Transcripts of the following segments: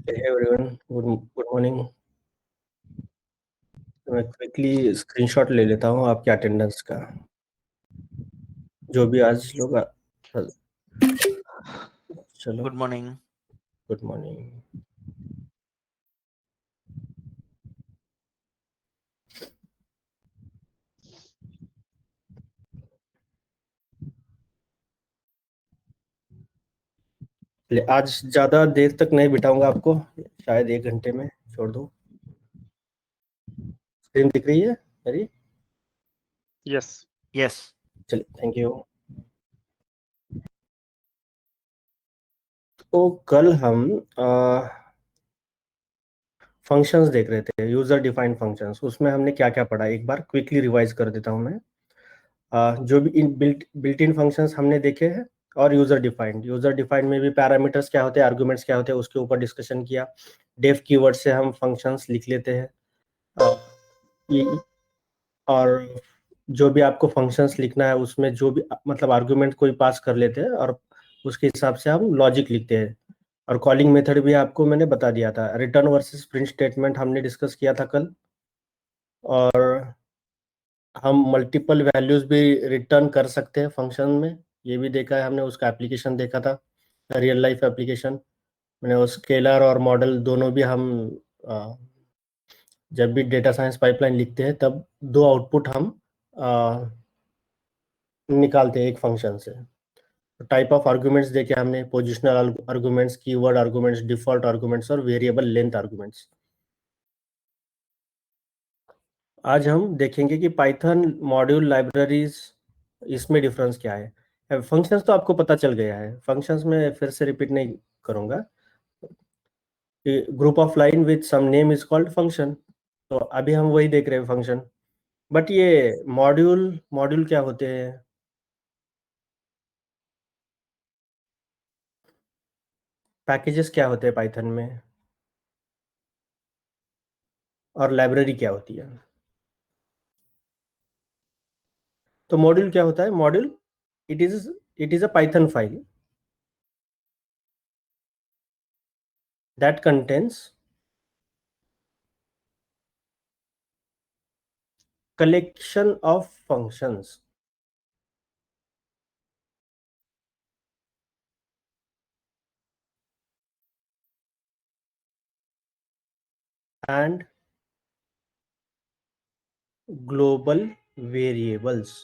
Hey everyone, good morning. मैं quickly screenshot ले लेता हूँ आपके अटेंडेंस का, जो भी आज लोग चलो गुड मॉर्निंग। Good morning. आज ज़्यादा देर तक नहीं बिठाऊंगा आपको, शायद 1 घंटे में छोड़ दूँ। स्क्रीन दिख रही है मेरी? Yes yes. चलिए, थैंक यू। तो कल हम फंक्शंस देख रहे थे, यूजर डिफाइंड फंक्शंस। उसमें हमने क्या क्या पढ़ा, एक बार क्विकली रिवाइज कर देता हूँ मैं। जो भी इन बिल्ट इन फंक्शंस हमने देखे हैं, और यूजर डिफाइंड में भी पैरामीटर्स क्या होते हैं, आर्गुमेंट्स क्या होते हैं, उसके ऊपर डिस्कशन किया। डेफ कीवर्ड से हम फंक्शंस लिख लेते हैं। अ, ये- और जो भी आपको फंक्शंस लिखना है, उसमें जो भी मतलब आर्गुमेंट कोई पास कर लेते हैं, और उसके हिसाब से हम लॉजिक लिखते हैं। और कॉलिंग मेथड भी आपको मैंने बता दिया था। रिटर्न वर्सेस प्रिंट स्टेटमेंट हमने डिस्कस किया था कल। और हम मल्टीपल वैल्यूज भी रिटर्न कर सकते हैं फंक्शन में, ये भी देखा है हमने। उसका एप्लीकेशन देखा था, रियल लाइफ एप्लीकेशन। मैंने वो स्केलर और मॉडल दोनों भी हम अ, जब भी डेटा साइंस पाइपलाइन लिखते हैं, तब दो आउटपुट हम निकालते हैं एक फंक्शन से। टाइप ऑफ आर्गुमेंट्स देखे हमने, positional arguments, keyword arguments, default arguments और वेरिएबल लेंथ आर्गुमेंट्स। आज हम देखेंगे कि पाइथन मॉड्यूल लाइब्रेरीज, इसमें डिफरेंस क्या है। फंक्शंस तो आपको पता चल गया है, फंक्शंस में फिर से रिपीट नहीं करूंगा। Group of line with some name is called function. तो अभी हम वही देख रहे हैं, फंक्शन। बट ये मॉड्यूल मॉड्यूल क्या होते हैं, पैकेजेस क्या होते हैं पाइथन में, और लाइब्रेरी क्या होती है। तो मॉड्यूल क्या होता है? Module, it is a Python file that contains collection of functions and global variables।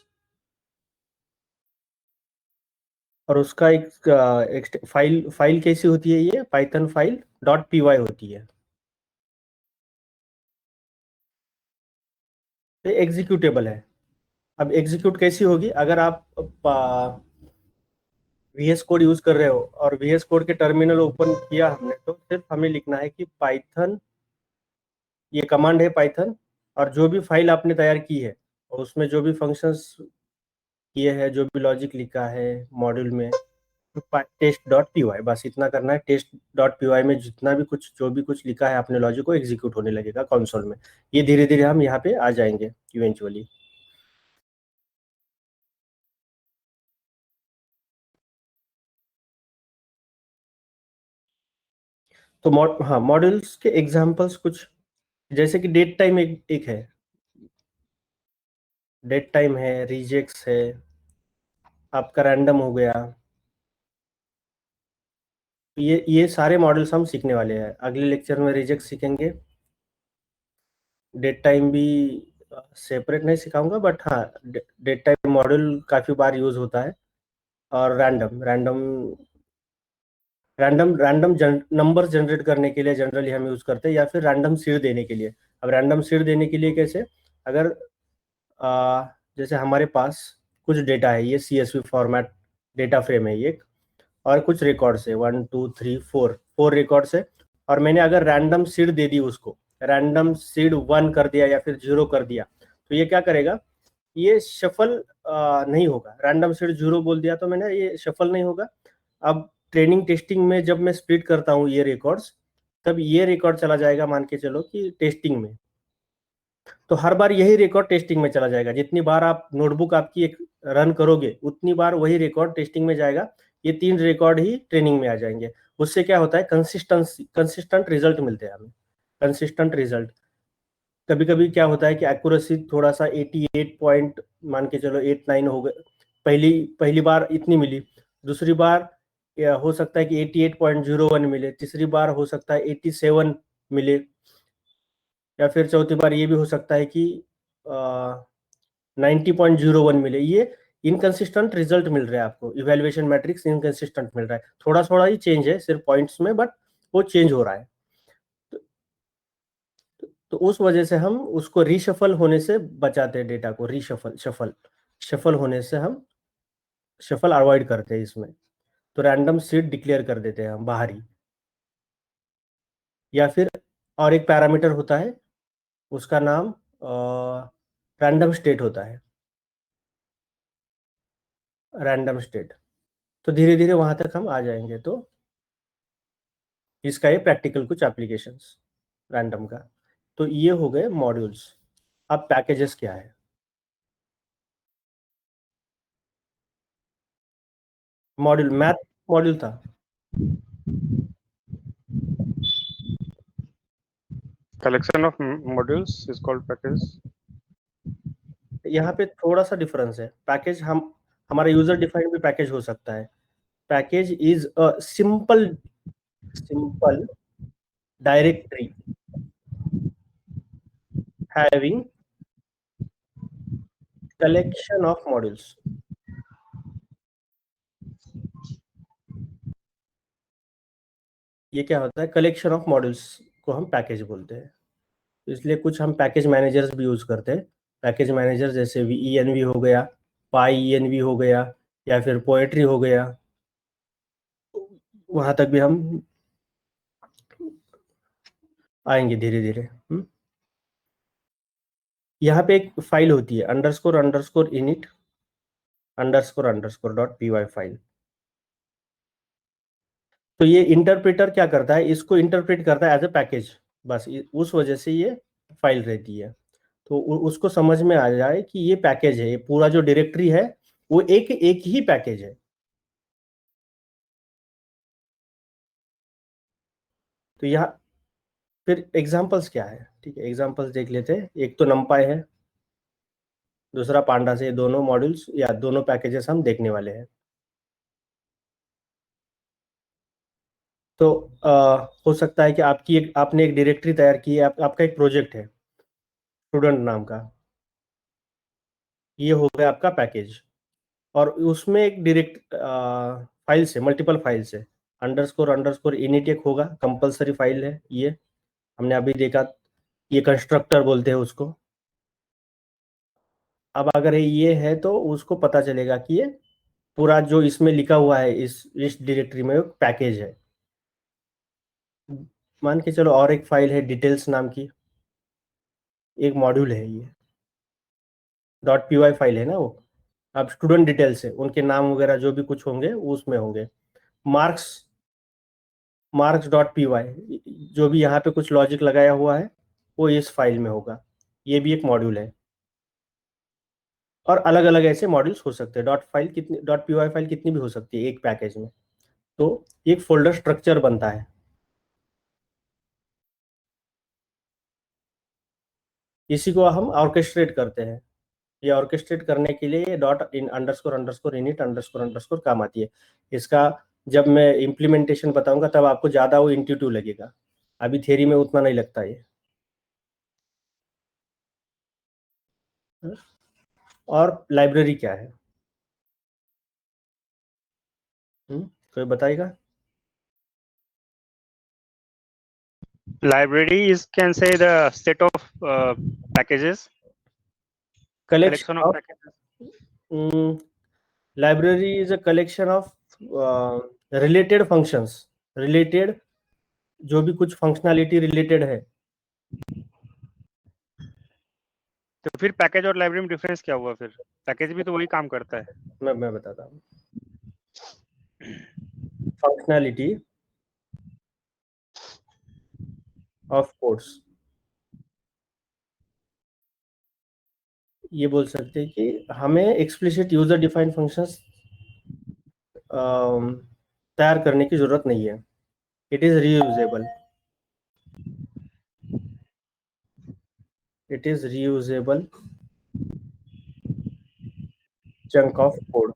और उसका एक फाइल कैसी होती है? ये पाइथन फाइल .py होती है। ये एग्जीक्यूटेबल है। अब एग्जीक्यूट कैसी होगी? अगर आप VS कोड यूज कर रहे हो, और VS कोड के टर्मिनल ओपन किया हमने, तो सिर्फ हमें लिखना है कि पाइथन, ये कमांड है पाइथन, और जो भी फाइल आपने तैयार की है, और उसमें जो भी फंक्शंस किए हैं, जो भी लॉजिक लिखा है मॉड्यूल में, टेस्ट.py, बस इतना करना है। टेस्ट.py में जितना भी कुछ, जो भी कुछ लिखा है आपने लॉजिक, को एग्जीक्यूट होने लगेगा कंसोल में। ये धीरे धीरे हम यहाँ पे आ जाएंगे इवेंचुअली। तो हाँ, मॉड्यूल्स के एग्जांपल्स कुछ, जैसे कि डेट टाइम एक है, डेट टाइम है, रिजेक्ट्स है, आपका रैंडम हो गया। ये सारे मॉडल्स हम सीखने वाले हैं। अगले लेक्चर में रिजेक्ट सीखेंगे, डेट टाइम भी सेपरेट नहीं सिखाऊंगा, बट हाँ, डेट टाइम मॉडल काफ़ी बार यूज होता है। और random random random random number generate करने के लिए जनरली हम यूज करते हैं, या फिर रैंडम सीड देने के लिए। अब रैंडम सीड देने के लिए कैसे? अगर जैसे हमारे पास कुछ डेटा है, ये CSV फॉर्मेट डेटा फ्रेम है ये, और कुछ रिकॉर्ड्स है, 1 2 3 4 रिकॉर्ड्स है। और मैंने अगर रैंडम सीड दे दी उसको, रैंडम सीड 1 कर दिया या फिर 0 कर दिया, तो ये क्या करेगा? ये शफल नहीं होगा। रैंडम सीड 0 बोल दिया तो मैंने, ये शफल नहीं होगा। अब ट्रेनिंग टेस्टिंग में जब मैं स्प्लिट करता हूँ ये रिकॉर्ड्स, तब ये रिकॉर्ड चला जाएगा, मान के चलो कि टेस्टिंग में। तो हर बार यही रिकॉर्ड टेस्टिंग में चला जाएगा। जितनी बार आप नोटबुक आपकी एक रन करोगे, उतनी बार वही रिकॉर्ड टेस्टिंग में जाएगा। ये 3 रिकॉर्ड ही ट्रेनिंग में आ जाएंगे। उससे क्या होता है, कंसिस्टेंट रिजल्ट मिलते हैं हमें, कंसिस्टेंट रिजल्ट। कभी कभी क्या होता है कि एक्यूरेसी थोड़ा सा 88 पॉइंट, मान के चलो 89 हो गए, पहली पहली बार इतनी मिली, दूसरी बार या हो सकता है कि 88.01 मिले, तीसरी बार हो सकता है 87 मिले, या फिर चौथी बार ये भी हो सकता है कि 90.01 मिले। ये इनकंसिस्टेंट रिजल्ट मिल रहा है आपको, इवेल्युएशन मैट्रिक्स इनकंसिस्टेंट मिल रहा है, थोड़ा थोड़ा ही चेंज है सिर्फ पॉइंट्स में, बट वो चेंज हो रहा है। तो उस वजह से हम उसको रीशफल होने से बचाते हैं, डेटा को रीशफल शफल शफल होने से हम शफल अवॉइड करते हैं इसमें। तो रैंडम सीड डिक्लेयर कर देते हैं हम बाहरी, या फिर और एक पैरामीटर होता है, उसका नाम रैंडम स्टेट होता है, रैंडम स्टेट। तो धीरे धीरे वहां तक हम आ जाएंगे। तो इसका ये प्रैक्टिकल कुछ एप्लीकेशंस रैंडम का। तो ये हो गए मॉड्यूल्स। अब पैकेजेस क्या है? मॉड्यूल मैथ मॉड्यूल था। Collection of modules is called package. यहाँ पे थोड़ा सा डिफरेंस है। पैकेज हम हमारा यूजर डिफाइंड भी पैकेज हो सकता है। Package is a simple directory having collection of modules. ये क्या होता है, कलेक्शन ऑफ मॉड्यूल्स को हम पैकेज बोलते हैं। तो इसलिए कुछ हम पैकेज मैनेजर्स भी यूज करते हैं। पैकेज मैनेजर जैसे वीएनवी हो गया, पाई ईएनवी हो गया, या फिर पोएट्री हो गया, वहां तक भी हम आएंगे धीरे धीरे। यहाँ पे एक फाइल होती है underscore underscore init underscore underscore dot P Y file. तो ये इंटरप्रेटर क्या करता है, इसको इंटरप्रेट करता है एज ए पैकेज, बस उस वजह से ये फाइल रहती है। तो उसको समझ में आ जाए कि ये पैकेज है, ये पूरा जो डायरेक्टरी है वो एक एक ही पैकेज है। तो यहाँ फिर एग्जांपल्स क्या है, ठीक है, एग्जांपल्स देख लेते हैं। एक तो नमपाई है, दूसरा पांडा से, दोनों मॉड्यूल्स या दोनों पैकेजेस हम देखने वाले हैं। तो हो सकता है कि आपने एक डायरेक्टरी तैयार की है, आपका एक प्रोजेक्ट है स्टूडेंट नाम का, ये हो गया आपका पैकेज। और उसमें एक डायरेक्ट फाइल से, मल्टीपल फाइल से, अंडरस्कोर अंडरस्कोर इनिट एक होगा, कंपलसरी फाइल है ये, हमने अभी देखा, ये कंस्ट्रक्टर बोलते हैं उसको। अब अगर ये है तो उसको पता चलेगा कि ये पूरा जो इसमें लिखा हुआ है इस डायरेक्टरी में पैकेज है। मान के चलो और एक फाइल है डिटेल्स नाम की, एक मॉड्यूल है ये, डॉट पी वाई फाइल है ना वो। अब स्टूडेंट डिटेल्स है, उनके नाम वगैरह जो भी कुछ होंगे वो उसमें होंगे। Marks marks dot P Y, जो भी यहाँ पे कुछ लॉजिक लगाया हुआ है वो इस फाइल में होगा, ये भी एक मॉड्यूल है। और अलग अलग ऐसे मॉड्यूल्स हो सकते हैं, डॉट पी वाई फाइल कितनी भी हो सकती है एक पैकेज में। तो एक फोल्डर स्ट्रक्चर बनता है। इसी को हम ऑर्केस्ट्रेट करते हैं। ये ऑर्केस्ट्रेट करने के लिए ये dot in underscore underscore init underscore underscore काम आती है। इसका जब मैं इम्प्लीमेंटेशन बताऊंगा तब आपको ज़्यादा वो इंट्यूटिव लगेगा, अभी थियरी में उतना नहीं लगता ये। और लाइब्रेरी क्या है? कोई बताएगा? Library is can say the set of packages, collection collection of of packages. Library is a collection of related functions, related जो भी कुछ फंक्शनैलिटी रिलेटेड है। तो फिर पैकेज और लाइब्रेरी में डिफरेंस क्या हुआ? फिर पैकेज भी तो वही काम करता है। मैं बताता हूँ। फंक्शनैलिटी ऑफ कोड्स, ये बोल सकते हैं कि हमें एक्सप्लिसिट यूजर डिफाइंड फंक्शंस तैयार करने की जरूरत नहीं है। It is reusable. It is reusable chunk of code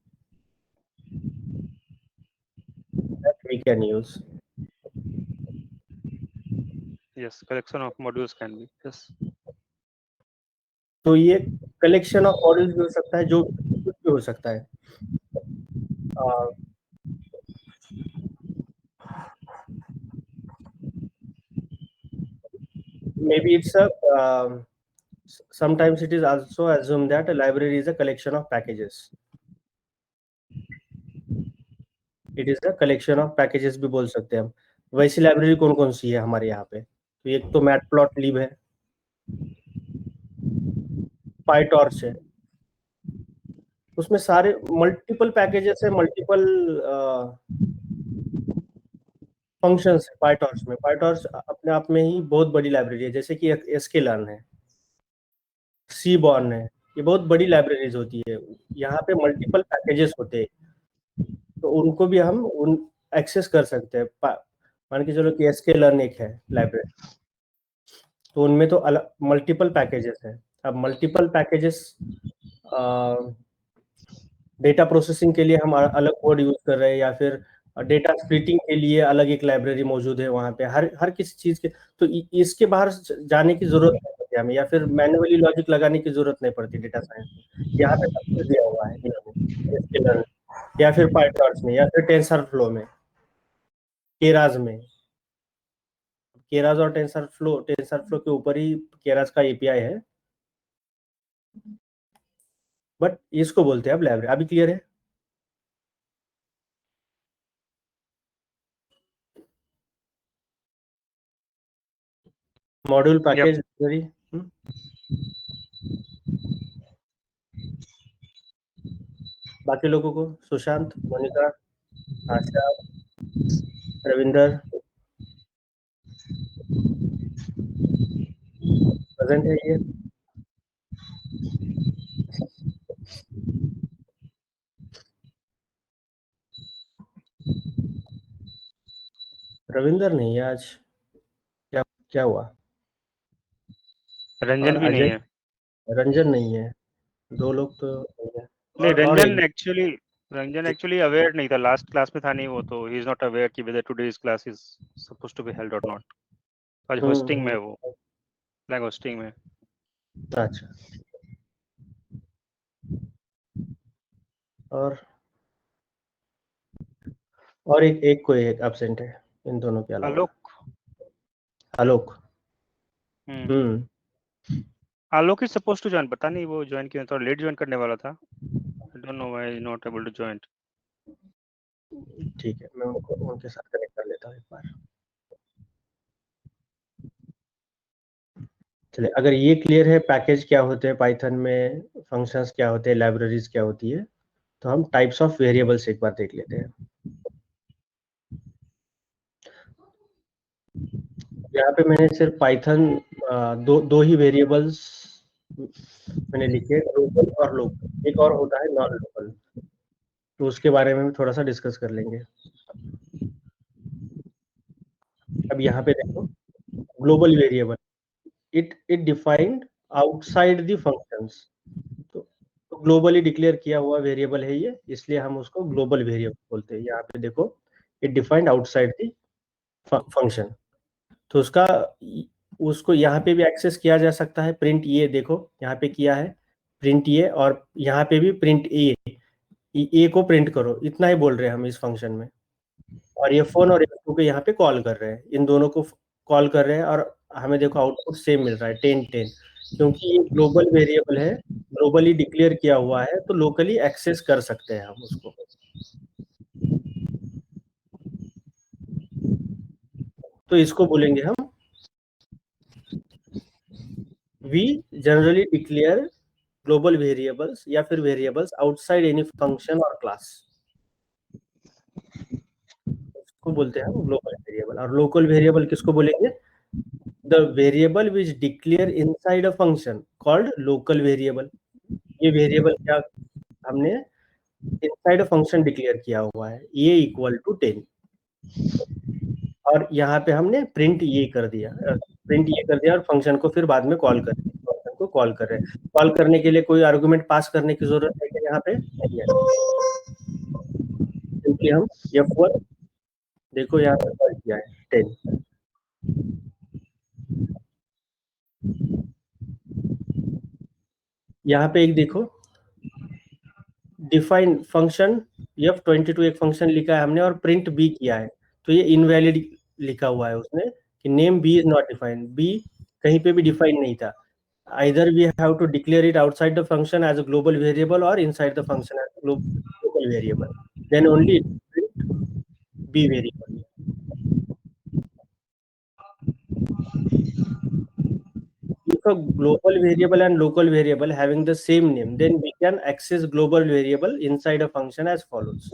that we can use. Yes, collection of modules can be. Yes. तो ये कलेक्शन ऑफ मॉड्यूल्स भी हो सकता है, जो कुछ भी हो सकता है. Maybe it's a sometimes it is also assumed that a library is a collection of packages. It is a collection of packages भी बोल सकते हैं हम. वैसी लाइब्रेरी कौन कौन सी है हमारे यहाँ पे? तो एक तो मैटप्लॉटलिब है, पाइटॉर्च है, उसमें सारे मल्टीपल पैकेजेस है, मल्टीपल फंक्शंस है. पाइटॉर्च में, पाइटॉर्च अपने आप में ही बहुत बड़ी लाइब्रेरी है, जैसे कि sklearn है, सीबॉर्न है, ये बहुत बड़ी लाइब्रेरीज होती है. यहाँ पे मल्टीपल पैकेजेस होते हैं, तो उनको भी हम एक्सेस कर सकते हैं. मान के चलो कि sklearn एक है लाइब्रेरी, तो उनमें तो अलग मल्टीपल पैकेजेस है. अब मल्टीपल पैकेजेस डेटा प्रोसेसिंग के लिए हम अलग कोड यूज कर रहे हैं, या फिर डेटा स्प्लिटिंग के लिए अलग एक लाइब्रेरी मौजूद है वहाँ पे, हर किसी चीज के. तो इसके बाहर जाने की जरूरत नहीं पड़ती हमें, या फिर मैन्युअली लॉजिक लगाने की जरूरत नहीं पड़ती डेटा साइंस में. यहाँ पे सब कुछ दिया हुआ है इन्होंने, या फिर पाइटॉर्च में, या फिर टेंसरफ्लो में, केराज में. केराज और टेंसरफ्लो के ऊपर ही केराज का एपीआई है, बट इसको बोलते हैं अब लाइब्रेरी. अभी क्लियर है? Module package library. बाकी लोगों को, सुशांत, मोनिका, आशा, रविंदर प्रेजेंट है ये? रविंदर नहीं है आज, क्या हुआ? रंजन और भी नहीं अजय, है. रंजन नहीं है, दो लोग तो नहीं है. नहीं, और रंजन एक एक्चुअली अवेयर नहीं था, लास्ट क्लास में था नहीं वो, तो ही इज नॉट अवेयर कि whether today's class is supposed to be held और नॉट. आज होस्टिंग में है वो, फ्लैग होस्टिंग में. अच्छा. और एक कोई एक एब्सेंट है इन दोनों के अलावा. आलोक. आलोक इज सपोज्ड टू ज्वाइन, पता नहीं वो ज्वाइन क्यों, थोड़ा लेट ज्वाइन करने वाला था. I don't know why not able to join. ठीक है, मैं उनके साथ कनेक्ट कर लेता हूँ एक बार. चलिए, अगर ये क्लियर है पैकेज क्या होते हैं पाइथन में, फंक्शंस क्या होते हैं, लाइब्रेरीज क्या होती है, तो हम टाइप्स ऑफ वेरिएबल्स एक बार देख लेते हैं. यहाँ पे मैंने सिर्फ पाइथन दो ही वेरिएबल्स मैंने लिखे, ग्लोबल और लोकल. एक और होता है नॉन लोकल, तो उसके बारे में भी थोड़ा सा डिस्कस कर लेंगे. अब यहाँ पे देखो, global variable, it defined outside the functions. तो ग्लोबली डिक्लेयर किया हुआ वेरिएबल है ये, इसलिए हम उसको ग्लोबल वेरिएबल बोलते हैं. यहाँ पे देखो, it defined outside the function. तो उसको यहाँ पे भी एक्सेस किया जा सकता है. प्रिंट ये देखो, यहाँ पे किया है प्रिंट ये, और यहाँ पे भी प्रिंट ए को प्रिंट करो, इतना ही बोल रहे हैं हम इस फंक्शन में. और ये फोन और F2 को यहाँ पे कॉल कर रहे हैं, इन दोनों को कॉल कर रहे हैं, और हमें देखो आउटपुट सेम मिल रहा है 10 10, क्योंकि ये ग्लोबल वेरिएबल है, ग्लोबली डिक्लेयर किया हुआ है, तो लोकली एक्सेस कर सकते हैं हम उसको. तो इसको बोलेंगे हम, we generally declare global variables या फिर वेरिएबल्स आउटसाइड एनी फंक्शन और क्लास, को बोलते हैं हम ग्लोबल वेरिएबल. और लोकल वेरिएबल किसको बोलेंगे? The variable which declare inside a function called local variable. ये वेरिएबल क्या हमने इनसाइड अ फंक्शन डिक्लेयर किया हुआ है, ये इक्वल टू 10. और यहाँ पे हमने प्रिंट ये कर दिया, और फंक्शन को फिर बाद में कॉल कर फंक्शन को कॉल कर रहे हैं। कॉल करने के लिए कोई आर्गुमेंट पास करने की जरूरत है क्या यहाँ पे? नहीं है। सिंपली हम F1 देखो यहाँ पे कॉल किया है 10। यहाँ पे एक देखो डिफाइन फंक्शन F22 एक फंक्शन लिखा है हमने और प्रिंट बी किया है, तो ये इनवैलिड लिखा हुआ है उसने कि name B is not defined. B कहीं पे भी डिफाइन नहीं था। either we have to declare it outside the function as a global variable or inside the function as a local variable, then only it will print b variable. If a global variable and local variable having the same name, then we can access global variable inside a function as follows.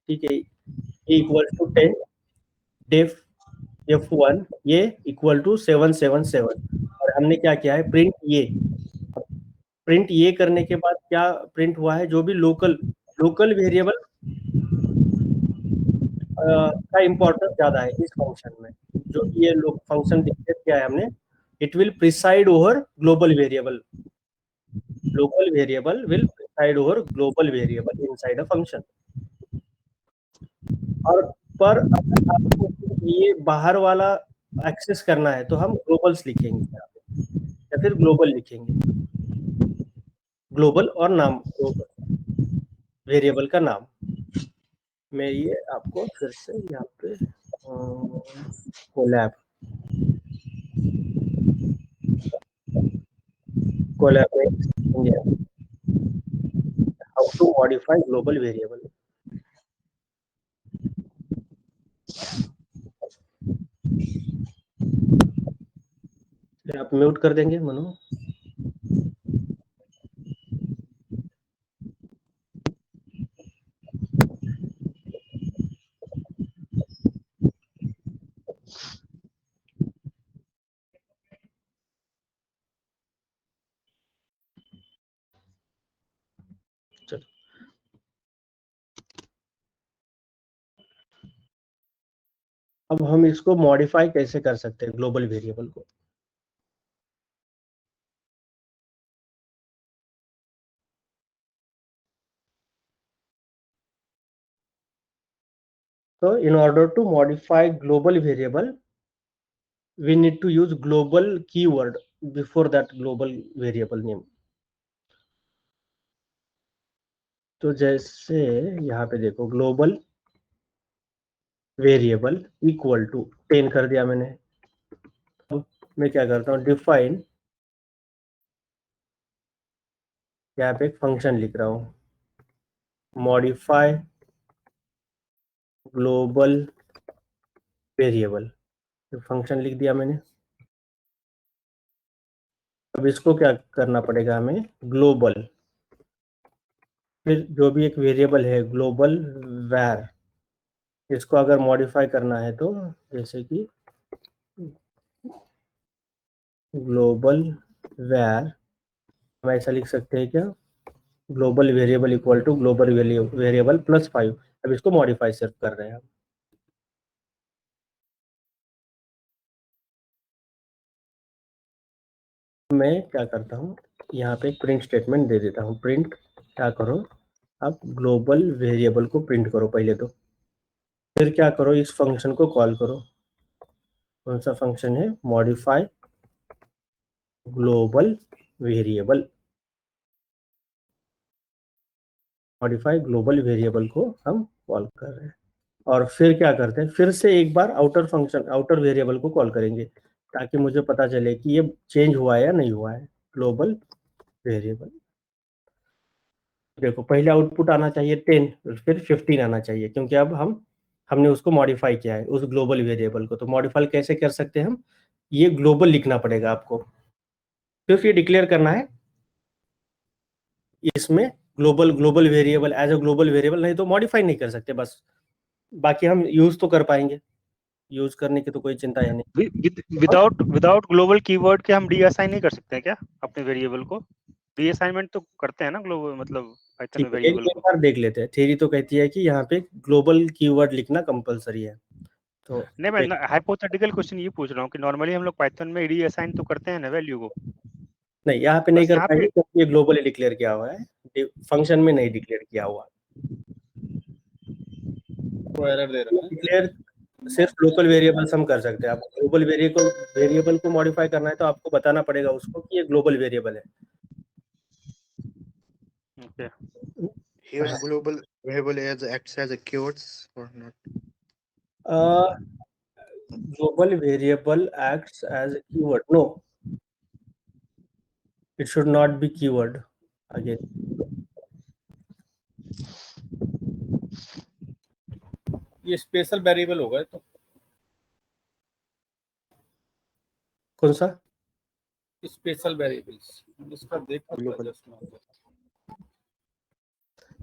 ठीक है, a equals to 10 def f1 ये equal to 777 और हमने क्या किया है print ये करने के बाद क्या प्रिंट हुआ है, जो भी लोकल वेरिएबल का इंपॉर्टेंस ज्यादा है इस फंक्शन में। जो ये लोग फंक्शन डिक्लेयर किया है हमने, it will preside over global variable, local variable will preside over global variable inside a function. और पर अगर आपको ये बाहर वाला एक्सेस करना है तो हम ग्लोबल्स लिखेंगे यहाँ पे, या फिर ग्लोबल लिखेंगे, ग्लोबल और नाम वेरिएबल का नाम। मैं ये आपको फिर से यहाँ पे कोलैब में how to modify global variable. आप म्यूट कर देंगे मनु? अब हम इसको मॉडिफाई कैसे कर सकते हैं ग्लोबल वेरिएबल को? So in order to modify global variable, we need to use global keyword before that global variable name. तो जैसे यहाँ पे देखो ग्लोबल वेरिएबल इक्वल टू 10 कर दिया मैंने। अब मैं क्या करता हूँ, डिफाइन, यहाँ पे एक फंक्शन लिख रहा हूँ, मॉडिफाई ग्लोबल वेरिएबल, फंक्शन लिख दिया मैंने। अब इसको क्या करना पड़ेगा हमें, ग्लोबल, फिर जो भी एक वेरिएबल है ग्लोबल वैर, इसको अगर मॉडिफाई करना है तो जैसे कि ग्लोबल वैर, हम ऐसा लिख सकते हैं क्या, global variable equal to global variable plus 5। अब इसको मॉडिफाई सिर्फ कर रहे हैं हम। मैं क्या करता हूँ, यहाँ पे एक प्रिंट स्टेटमेंट दे देता हूँ, प्रिंट क्या करो, आप ग्लोबल वेरिएबल को प्रिंट करो पहले तो, फिर क्या करो, इस फंक्शन को कॉल करो। कौन सा फंक्शन है, modify global variable, modify global variable को हम कॉल कर रहे हैं। और फिर क्या करते हैं, फिर से एक बार आउटर फंक्शन, आउटर वेरिएबल को कॉल करेंगे ताकि मुझे पता चले कि ये चेंज हुआ है या नहीं हुआ है। ग्लोबल वेरिएबल, देखो पहले आउटपुट आना चाहिए 10, फिर 15 आना चाहिए, क्योंकि अब हमने उसको मॉडिफाई किया है उस ग्लोबल वेरिएबल को। तो मॉडिफाई कैसे कर सकते हैं हम, ये ग्लोबल लिखना पड़ेगा आपको, सिर्फ ये डिक्लेयर करना है इसमें global variable as a global variable, नहीं तो मॉडिफाई नहीं कर सकते बस, बाकी हम यूज तो कर पाएंगे, यूज करने की तो कोई चिंता है नहीं। विदाउट ग्लोबल कीवर्ड के हम रीअसाइन नहीं कर सकते क्या अपने वेरिएबल को? रीअसाइनमेंट तो करते हैं ना ग्लोबल, मतलब पाइथन में वेरिएबल एक बार देख लेते हैं। थ्योरी तो कहती है कि यहाँ पे ग्लोबल कीवर्ड लिखना कंपलसरी है, तो नहीं, मैं हाइपोथेटिकल क्वेश्चन ये पूछ रहा हूँ कि नॉर्मली हम लोग पाइथन में रीअसाइन तो करते हैं ना वैल्यू को। नहीं, यहाँ पे नहीं बस कर यहाँ पाएंगे पे क्योंकि ये ग्लोबली डिक्लेयर किया हुआ है, फंक्शन में नहीं डिक्लेयर किया हुआ। वो एरर दे रहा है। डिक्लेयर सिर्फ लोकल वेरिएबल्स हम कर सकते हैं। आप ग्लोबल वेरिएबल को मॉडिफाई करना है तो आपको बताना पड़ेगा उसको कि ये ग्लोबल वेरिएबल है। Okay, Here global variable acts as a keywords or not? Global variable acts as a keyword. No, it should not be keyword again. ये स्पेशल वेरिएबल होगा तो कौन सा? स्पेशल वेरिएबल्स इसका देखा Global.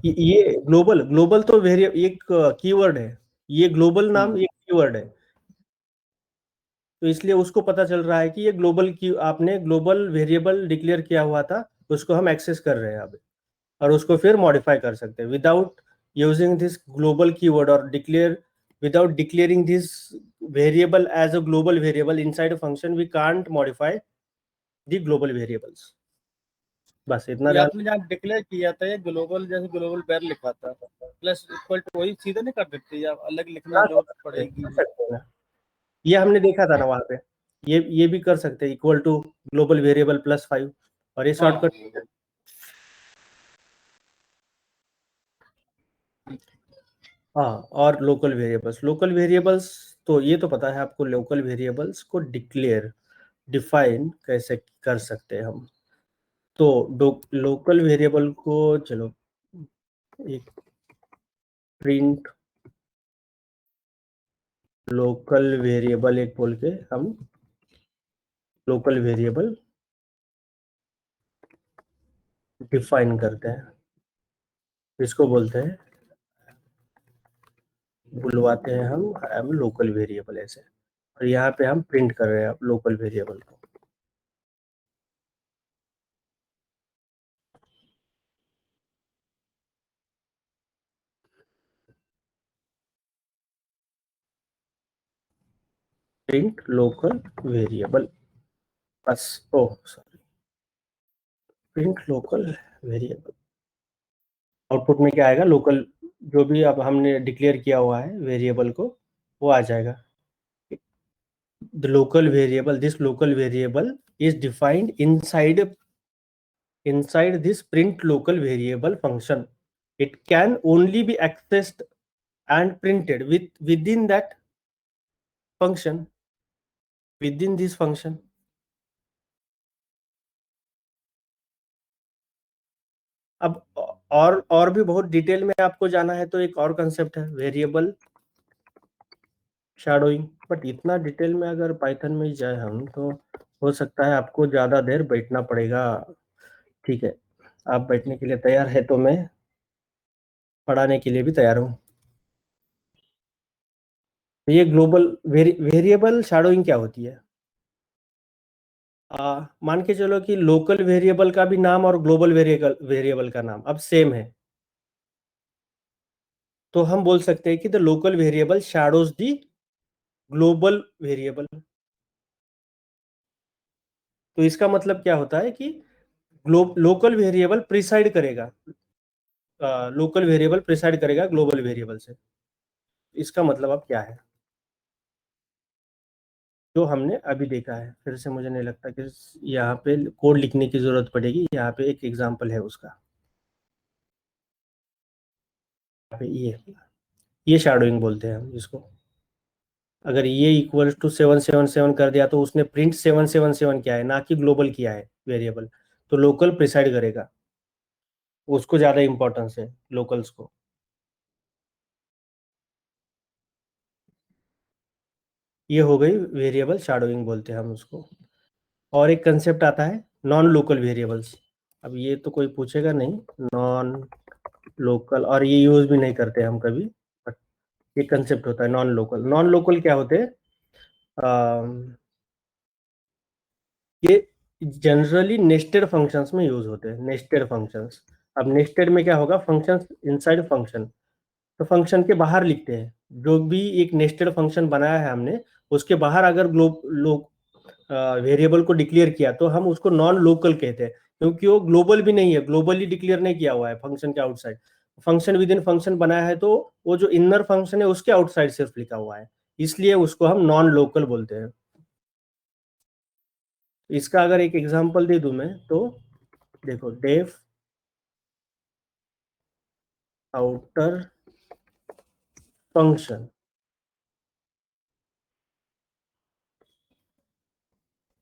ये ग्लोबल तो एक कीवर्ड है। ये ग्लोबल नाम एक कीवर्ड है, तो इसलिए उसको पता चल रहा है कि ये ग्लोबल की आपने ग्लोबल वेरिएबल डिक्लेयर किया हुआ था, उसको हम एक्सेस कर रहे हैं अब, और उसको फिर मॉडिफाई कर सकते हैं without using this global keyword और without declaring this variable as a global variable inside a function we can't modify the global variables. बस इतना ये ध्यान। आपने जहाँ डिक्लेयर किया था ये ग्लोबल, जैसे ग्लोबल वेर लिखा था प्लस इक्वल टू, वही सीधे नहीं कर देते या अलग लिखना जरूरत पड़ेगी? कर सकते हैं ना, ये हमने देखा था ना वहां पे, ये भी कर सकते हैं इक्वल टू ग्लोबल वेरिएबल +5 और ये शॉर्टकट। हाँ, और लोकल वेरिएबल्स तो ये तो पता है आपको, लोकल वेरिएबल्स को डिफाइन कैसे कर सकते हैं हम। तो लोकल वेरिएबल को चलो एक प्रिंट लोकल वेरिएबल एक बोल के हम लोकल वेरिएबल डिफाइन करते हैं, इसको बोलते हैं, बुलवाते हैं हम लोकल वेरिएबल ऐसे, और यहाँ पे हम प्रिंट कर रहे हैं लोकल वेरिएबल को। प्रिंट लोकल वेरिएबल, बस। Oh sorry, print local variable. Output में क्या आएगा? लोकल, जो भी अब हमने डिक्लेयर किया हुआ है वेरिएबल को, वो आ जाएगा। The local variable, this local variable is defined inside this print local variable function. It can only be accessed and printed within that function, within this function. अब और भी बहुत डिटेल में आपको जाना है तो एक और कंसेप्ट है वेरिएबल शैडोइंग, बट इतना डिटेल में अगर पाइथन में ही जाए हम तो हो सकता है आपको ज़्यादा देर बैठना पड़ेगा। ठीक है, आप बैठने के लिए तैयार है तो मैं पढ़ाने के लिए भी तैयार हूँ। ये ग्लोबल वेरिएबल शैडोइंग क्या होती है? मान के चलो कि लोकल वेरिएबल का भी नाम और ग्लोबल वेरिएबल का नाम अब सेम है, तो हम बोल सकते हैं कि the local variable shadows the global variable. तो इसका मतलब क्या होता है कि लोकल वेरिएबल प्रिसाइड करेगा, लोकल वेरिएबल प्रिसाइड करेगा ग्लोबल वेरिएबल से। इसका मतलब अब क्या है जो हमने अभी देखा है? फिर से मुझे नहीं लगता कि यहाँ पे कोड लिखने की जरूरत पड़ेगी, यहाँ पे एक एग्जांपल है उसका। ये शैडोइंग बोलते हैं हम इसको। अगर ये इक्वल टू 777 कर दिया तो उसने प्रिंट 777 किया है, ना कि ग्लोबल किया है वेरिएबल, तो लोकल प्रिसाइड करेगा, उसको ज्यादा इंपॉर्टेंस है लोकल्स को। ये हो गई वेरिएबल शैडोइंग बोलते हैं हम उसको। और एक कंसेप्ट आता है नॉन लोकल वेरिएबल्स। अब ये तो कोई पूछेगा नहीं, नॉन लोकल, और ये यूज भी नहीं करते हम कभी, बट ये कंसेप्ट होता है नॉन लोकल। नॉन लोकल क्या होते हैं? ये जनरली नेस्टेड फंक्शंस में यूज होते हैं, नेस्टेड फंक्शंस। अब नेस्टेड में क्या होगा? फंक्शंस इनसाइड फंक्शन, तो फंक्शन के बाहर लिखते हैं। जो भी एक नेस्टेड फंक्शन बनाया है हमने, उसके बाहर अगर वेरिएबल को डिक्लेयर किया तो हम उसको नॉन लोकल कहते हैं, क्योंकि वो ग्लोबल भी नहीं है, ग्लोबली डिक्लेयर नहीं किया हुआ है फंक्शन के outside. Function with in function बनाया है, तो वो जो इनर फंक्शन है उसके आउटसाइड सिर्फ लिखा हुआ है, इसलिए उसको हम नॉन लोकल बोलते हैं। इसका अगर एक एग्जांपल दे दूं मैं, तो देखो, def outer function,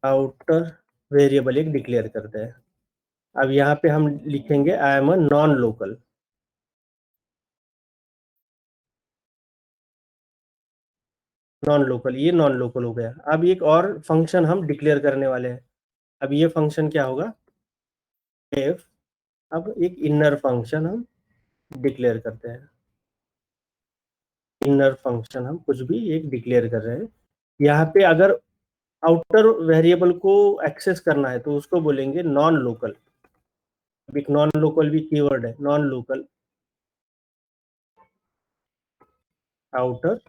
outer variable एक डिक्लेयर करते हैं। अब यहाँ पे हम लिखेंगे I am a non local. Non local, ये नॉन लोकल हो गया। अब एक और फंक्शन हम डिक्लेयर करने वाले हैं। अब ये फंक्शन क्या होगा, एफ। अब एक इनर फंक्शन हम डिक्लेयर करते हैं। इनर फंक्शन हम कुछ भी एक डिक्लेयर कर रहे हैं। यहाँ पे अगर आउटर वेरिएबल को एक्सेस करना है तो उसको बोलेंगे नॉन लोकल। एक नॉन लोकल भी कीवर्ड है, नॉन लोकल आउटर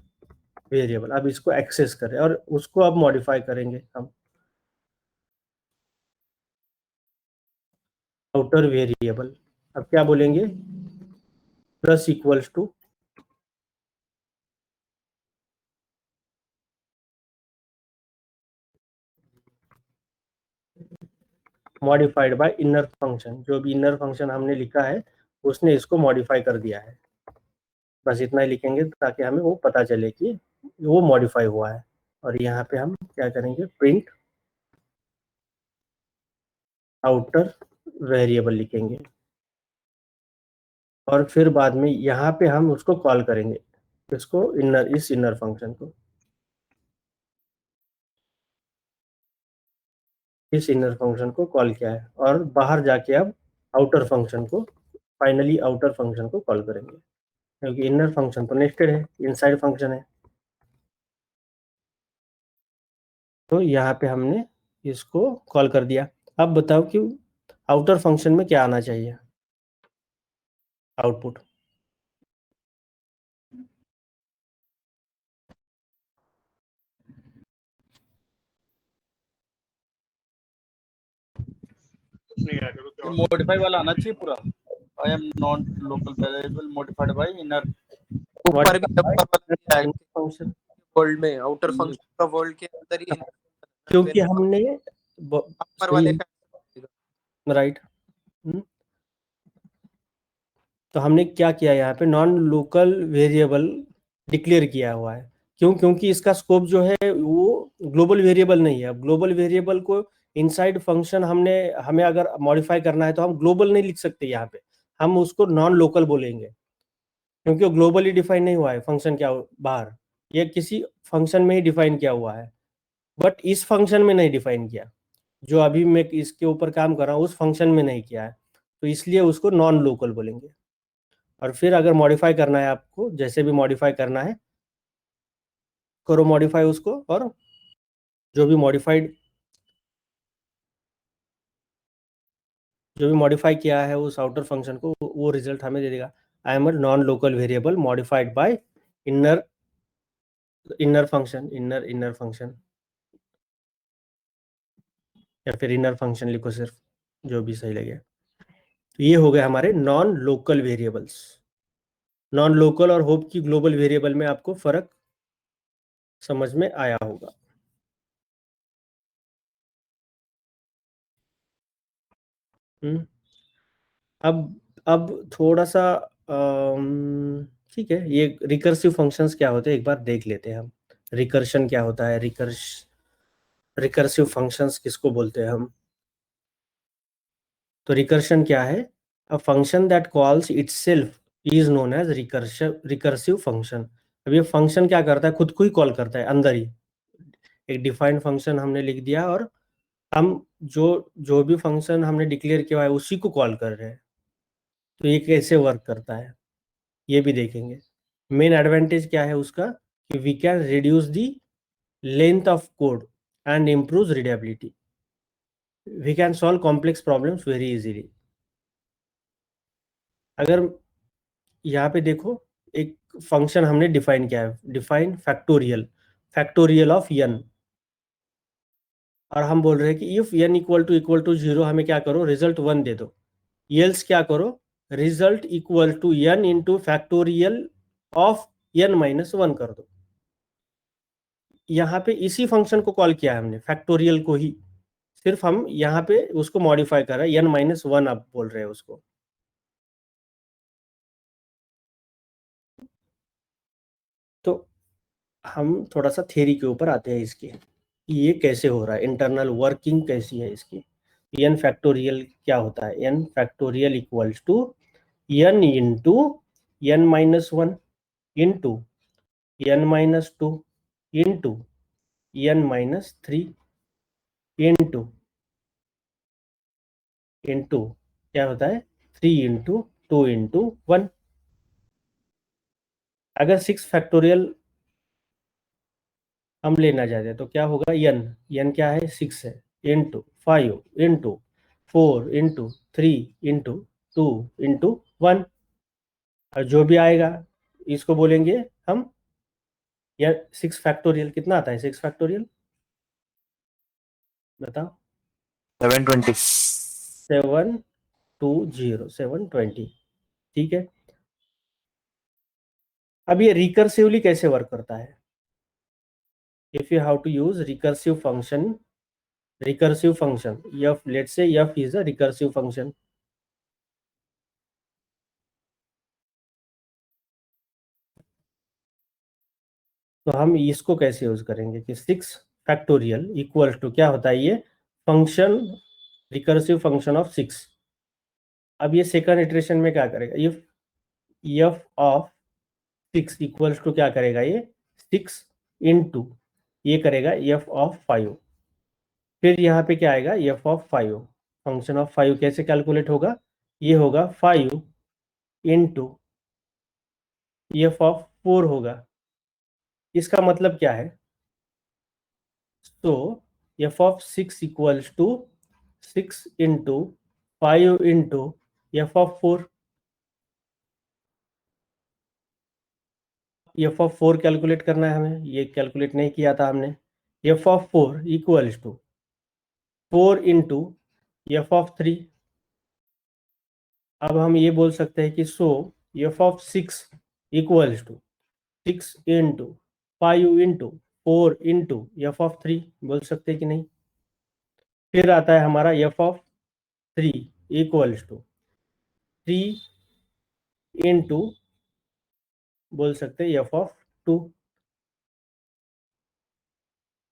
वेरिएबल। अब इसको एक्सेस करें और उसको अब मॉडिफाई करेंगे हम। आउटर वेरिएबल, अब क्या बोलेंगे, plus equals to modified by inner function. जो भी इनर फंक्शन हमने लिखा है उसने इसको मॉडिफाई कर दिया है। बस इतना ही लिखेंगे ताकि हमें वो पता चले कि वो मॉडिफाई हुआ है। और यहाँ पे हम क्या करेंगे, प्रिंट आउटर वेरिएबल लिखेंगे, और फिर बाद में यहाँ पे हम उसको कॉल करेंगे, इसको इस इनर फंक्शन को, इस इनर फंक्शन को कॉल किया है। और बाहर जाके अब आउटर फंक्शन को, फाइनली आउटर फंक्शन को कॉल करेंगे, क्योंकि इनर फंक्शन तो नेस्टेड है, इनसाइड फंक्शन है। तो यहाँ पे हमने इसको कॉल कर दिया। अब बताओ कि आउटर फंक्शन में क्या आना चाहिए, आउटपुट। मॉडिफाई वाला आना चाहिए पूरा। I am non local variable modified by inner. ऊपर भी फंक्शन, वर्ल्ड में आउटर फंक्शन का वर्ल्ड के अंदर ही क्योंकि हमने ऊपर वाले राइट। तो हमने क्या किया, यहाँ पे नॉन लोकल वेरिएबल डिक्लेयर किया हुआ है। क्यों, क्योंकि इसका स्कोप जो है वो ग्लोबल वेरिएबल नहीं है। अब ग्लोबल वेरिएबल को इनसाइड फंक्शन हमें अगर मॉडिफाई करना है तो हम ग्लोबल नहीं लिख सकते, यहाँ पे हम उसको नॉन लोकल बोलेंगे, क्योंकि वो ग्लोबली डिफाइन नहीं हुआ है फंक्शन क्या बाहर, ये किसी फंक्शन में ही डिफाइन किया हुआ है, बट इस फंक्शन में नहीं डिफाइन किया। जो अभी मैं इसके ऊपर काम कर रहा हूँ उस फंक्शन में नहीं किया है, तो इसलिए उसको नॉन लोकल बोलेंगे। और फिर अगर मॉडिफाई करना है आपको, जैसे भी मॉडिफाई करना है करो मॉडिफाई उसको, और जो भी मॉडिफाई किया है उस आउटर फंक्शन को, वो रिजल्ट हमें दे देगा। आई am a non local variable modified by inner function, inner function, या फिर इनर फंक्शन लिखो सिर्फ, जो भी सही लगे। तो ये हो गए हमारे non local variables. Non local और होप की ग्लोबल वेरिएबल में आपको फर्क समझ में आया होगा। अब थोड़ा सा ठीक है, ये रिकर्सिव फंक्शंस क्या होते हैं एक बार देख लेते हैं हम। रिकर्शन क्या होता है, रिकर्सिव फंक्शंस किसको बोलते हैं हम। तो रिकर्शन क्या है, a function that calls itself is known as recursive function. अब ये फंक्शन क्या करता है, खुद को ही कॉल करता है अंदर ही। एक डिफाइंड फंक्शन हमने लिख दिया और हम जो जो भी फंक्शन हमने डिक्लेयर किया है उसी को कॉल कर रहे हैं। तो ये कैसे वर्क करता है ये भी देखेंगे। मेन एडवांटेज क्या है उसका, कि we can reduce the length of code and improve readability. We can solve complex problems very easily. अगर यहाँ पे देखो, एक फंक्शन हमने डिफाइन किया है, डिफाइन फैक्टोरियल ऑफ n, और हम बोल रहे हैं कि इफ n इक्वल टू 0 हमें क्या करो, रिजल्ट 1 दे दो, एल्स क्या करो, result equal to n into factorial of n minus 1 कर दो। यहाँ पे इसी फंक्शन को कॉल किया है हमने, फैक्टोरियल को ही, सिर्फ हम यहाँ पे उसको मॉडिफाई कर रहे हैं, n माइनस 1 आप बोल रहे हैं उसको। तो हम थोड़ा सा थ्योरी के ऊपर आते हैं इसके, ये कैसे हो रहा है, इंटरनल वर्किंग कैसी है इसकी। n फैक्टोरियल क्या होता है, n factorial equals to n into n minus 1 into n minus 2 into n minus 3 into क्या होता है 3 इंटू 2 इंटू 1। अगर 6 फैक्टोरियल हम लेना चाहते हैं तो क्या होगा, n क्या है 6 है, into 5 into 4 into 3 into 2 into 1, और जो भी आएगा इसको बोलेंगे हम, या 6 फैक्टोरियल कितना आता है, 6 फैक्टोरियल बताओ, 720। 720, ठीक है। अब ये रिकर्सिवली कैसे वर्क करता है, if you have to use recursive function, f, let's say f is a recursive function, तो हम इसको कैसे यूज करेंगे कि 6 फैक्टोरियल इक्वल टू क्या होता है, ये फंक्शन, रिकर्सिव फंक्शन ऑफ 6। अब ये सेकंड इटरेशन में क्या करेगा, if f of 6 equals to क्या करेगा, ये 6 इंटू ये करेगा f ऑफ 5, फिर यहाँ पे क्या आएगा, f ऑफ 5, फंक्शन ऑफ 5 कैसे कैलकुलेट होगा, ये होगा 5 इंटू f ऑफ 4 होगा। इसका मतलब क्या है, तो f of 6 equals to 6 into 5 into f of 4, f of 4 calculate करना है हमें, ये कैलकुलेट नहीं किया था हमने। f of 4 equals to 4 into f of 3। अब हम ये बोल सकते हैं कि so f of 6 equals to 6 into 5 into 4 into f of 3, बोल सकते हैं कि नहीं। फिर आता है हमारा f of 3 equals to 3 into, बोल सकते हैं f ऑफ 2,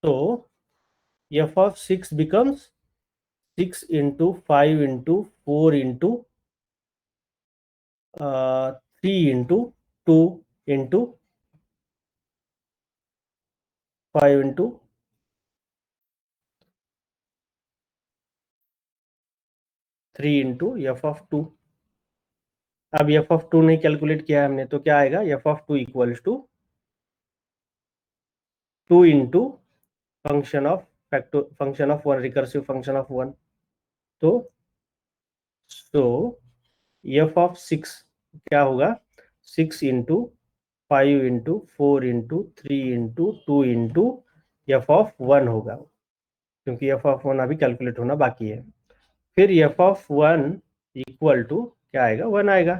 तो f of 6 becomes 6 into 5 into 4 into 3 into 2 into 5 into 3 into f of 2। अब f ऑफ 2 नहीं कैलकुलेट किया हमने, तो क्या आएगा, f of 2 equals to 2 into function of function of 1, recursive function of 1, तो f ऑफ 6 क्या होगा, 6 into 5 into 4 into 3 into 2 into f of 1 होगा, क्योंकि f ऑफ 1 अभी कैलकुलेट होना बाकी है। फिर f ऑफ 1 इक्वल टू क्या आएगा, 1 आएगा,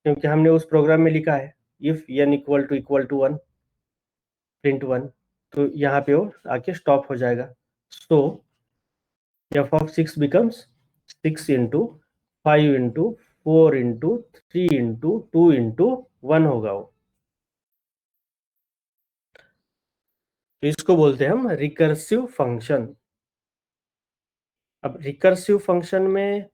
क्योंकि हमने उस प्रोग्राम में लिखा है if n equal to 1 print 1, तो यहाँ पे वो आके स्टॉप हो जाएगा। So f of 6 becomes 6 into 5 into 4 into 3 into 2 into 1 होगा वो, तो इसको बोलते हैं हम रिकर्सिव फंक्शन। अब रिकर्सिव फंक्शन में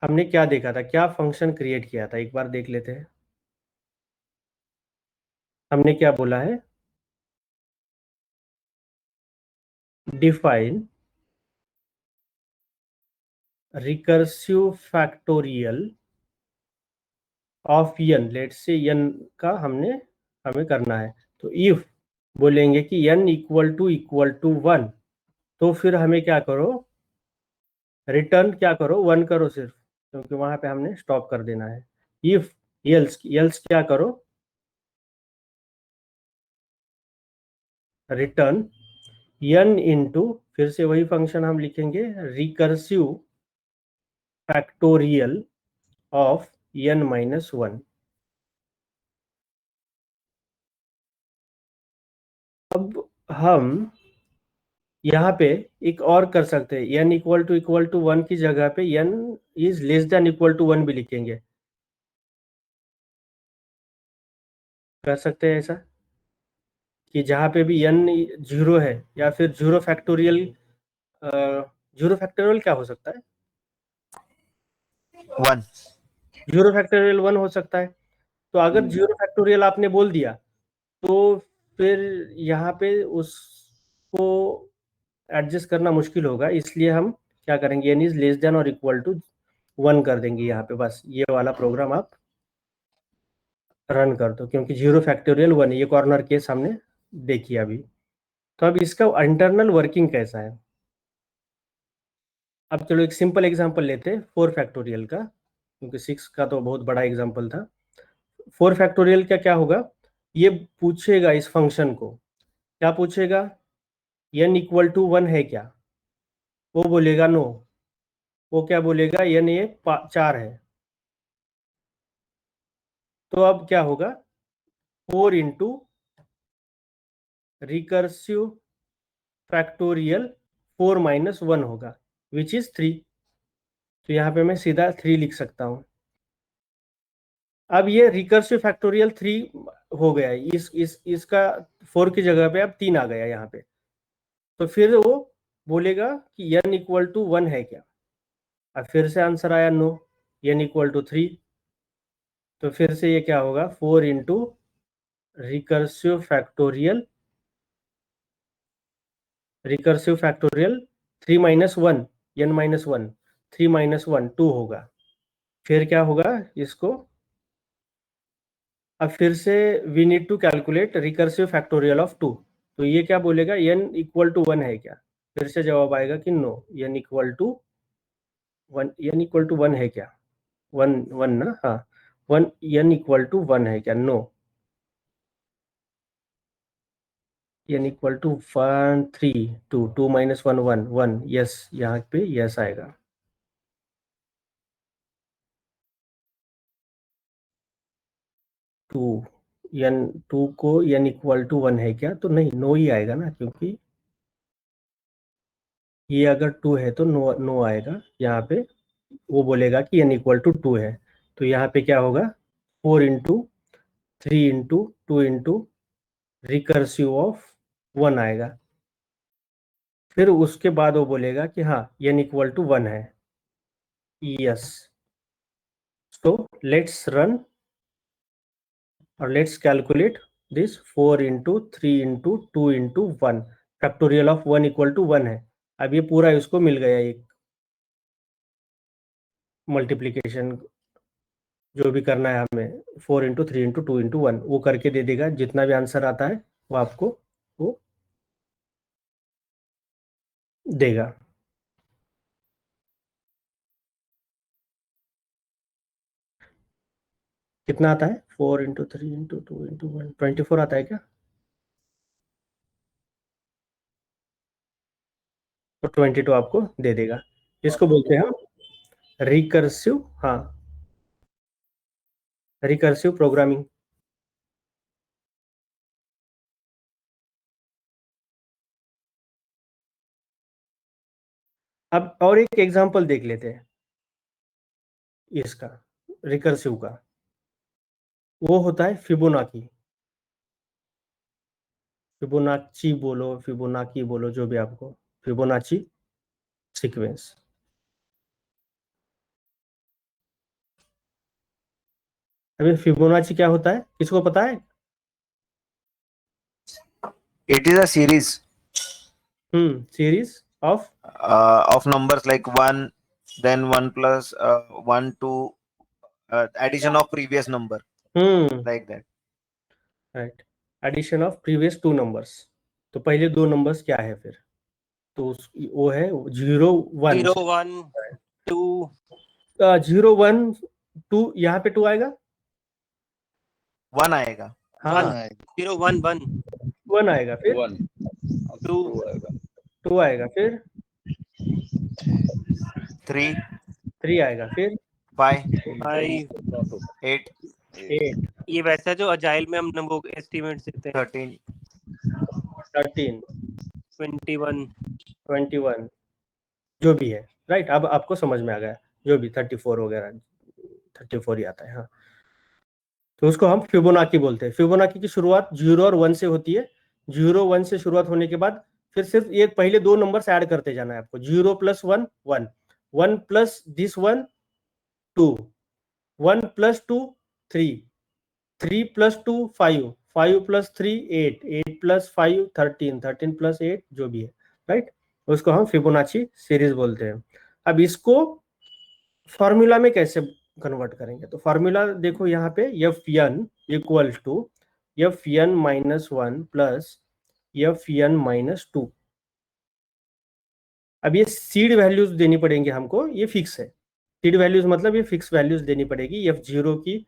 हमने क्या देखा था, क्या फंक्शन क्रिएट किया था, एक बार देख लेते हैं। हमने क्या बोला है, define recursive factorial of n, let say n का हमें करना है, तो इफ बोलेंगे कि n इक्वल टू 1, तो फिर हमें क्या करो, रिटर्न क्या करो, 1 करो सिर्फ, क्योंकि वहां पे हमने स्टॉप कर देना है। इफ एल्स क्या करो, रिटर्न n इंटू, फिर से वही फंक्शन हम लिखेंगे, recursive factorial of n minus 1। अब हम यहाँ पे एक और कर सकते हैं, n इक्वल टू 1 की जगह पे n is less than equal to 1 भी लिखेंगे। कर सकते हैं ऐसा कि जहाँ पे भी n 0 है, या फिर जीरो फैक्टोरियल क्या हो सकता है? 1. जीरो फैक्टोरियल 1 हो सकता है। तो अगर जीरो फैक्टोरियल आपने बोल दिया तो फिर यहाँ पे उसको एडजस्ट करना मुश्किल होगा, इसलिए हम क्या करेंगे, n इज लेस देन और इक्वल टू 1 कर देंगे यहाँ पे। बस ये वाला प्रोग्राम आप रन कर दो, क्योंकि जीरो फैक्टोरियल 1, ये कॉर्नर केस हमने देखी अभी। तो अब इसका इंटरनल वर्किंग कैसा है? अब चलो एक सिंपल एग्जांपल लेते हैं 4 फैक्टोरियल का, क्योंकि 6 का तो बहुत बड़ा एग्जांपल था। 4 फैक्टोरियल का क्या होगा, ये पूछेगा इस फंक्शन को, क्या पूछेगा, n इक्वल टू 1 है क्या? वो बोलेगा नो। वो क्या बोलेगा, n ये 4 है। तो अब क्या होगा, 4 इंटू रिकर्सिव फैक्टोरियल 4 माइनस 1 होगा, विच इज 3। तो यहाँ पे मैं सीधा 3 लिख सकता हूँ। अब ये रिकर्सिव फैक्टोरियल 3 हो गया है, इसका 4 की जगह पे अब 3 आ गया यहाँ पे। तो फिर वो बोलेगा कि n इक्वल टू 1 है क्या? अब फिर से आंसर आया नो, n इक्वल टू 3। तो फिर से ये क्या होगा, 4 into recursive factorial 3 minus 1, n minus 1, 3 minus 1 2 होगा। फिर क्या होगा इसको, अब फिर से we need to calculate recursive factorial of 2। तो ये क्या बोलेगा, n इक्वल टू 1 है क्या? फिर से जवाब आएगा कि नो, n इक्वल टू 1 है क्या? 1 ना, हाँ 1, n इक्वल टू 1 है क्या? नो, n इक्वल टू 1 3 2 2 माइनस 1 1 1, यस, यहाँ पे यस आएगा। टू n 2 को n इक्वल टू 1 है क्या? तो नहीं, नो ही आएगा ना, क्योंकि ये अगर 2 है तो नो नो आएगा यहाँ पे। वो बोलेगा कि n इक्वल टू 2 है। तो यहाँ पे क्या होगा, 4 into 3 into 2 into recursive of 1 आएगा। फिर उसके बाद वो बोलेगा कि हाँ n इक्वल टू 1 है, यस। सो लेट्स रन और let's calculate this 4 into 3 into 2 into 1, factorial of 1 equal to 1 है। अब ये पूरा इसको मिल गया, एक मल्टीप्लीकेशन जो भी करना है हमें, 4 इंटू 3 इंटू 2 इंटू 1, वो करके दे देगा। जितना भी आंसर आता है वो आपको वो देगा। कितना आता है, 4 इंटू 3 इंटू 2 इंटू 1, 24 आता है क्या? तो 22 आपको दे देगा। इसको बोलते हैं हम रिकर्सिव, हाँ, रिकर्सिव प्रोग्रामिंग। अब और एक एग्जांपल देख लेते हैं इसका, रिकर्सिव का। वो होता है फिबोनाची। फिबोनाची बोलो, फिबोनाची बोलो, जो भी आपको, फिबोनाची सीक्वेंस। अभी फिबोनाची क्या होता है, किसको पता है? It is a series series of of numbers like 1, then 1 plus 1 to addition of previous number, like that. Right, addition of previous 2 numbers. तो पहले 2 नंबर्स क्या है फिर, तो वो है 0 1 0 1 2 0 1 2, यहाँ पे 2 आएगा, 1 आएगा, हाँ 0 1 1 1 आएगा, फिर 1 2 आएगा, 2 आएगा, फिर 3 3 आएगा, फिर 5 5 8 8 ये वैसा जो अजाइल में हम वो एस्टिमेट देते हैं 13 13 21 21 जो भी है, राइट। अब आपको समझ में आ गया, जो भी 34 वगैरह 34 ही आता है, हाँ। तो उसको हम फिबोनाची बोलते हैं। फिबोनाची की शुरुआत 0 और 1 से होती है। 0 1 से शुरुआत होने के बाद फिर सिर्फ ये पहले 2 नंबर ऐड करते जाना है आपको। 0 + 1 1, 1 + this 1 2, 1 + 2 3, 3 + 2 5, 5 + 3 8, 8 + 5 13, 13 + 8 जो भी है, राइट। उसको हम फिबोनाची सीरीज बोलते हैं। अब इसको फॉर्मूला में कैसे कन्वर्ट करेंगे? तो फॉर्मूला देखो यहाँ पे, Fn = Fn - 1 + Fn - 2। अब ये सीड वैल्यूज देनी पड़ेंगे हमको, ये फिक्स है। सीड वैल्यूज मतलब ये फिक्स वैल्यूज देनी पड़ेगी। F0 की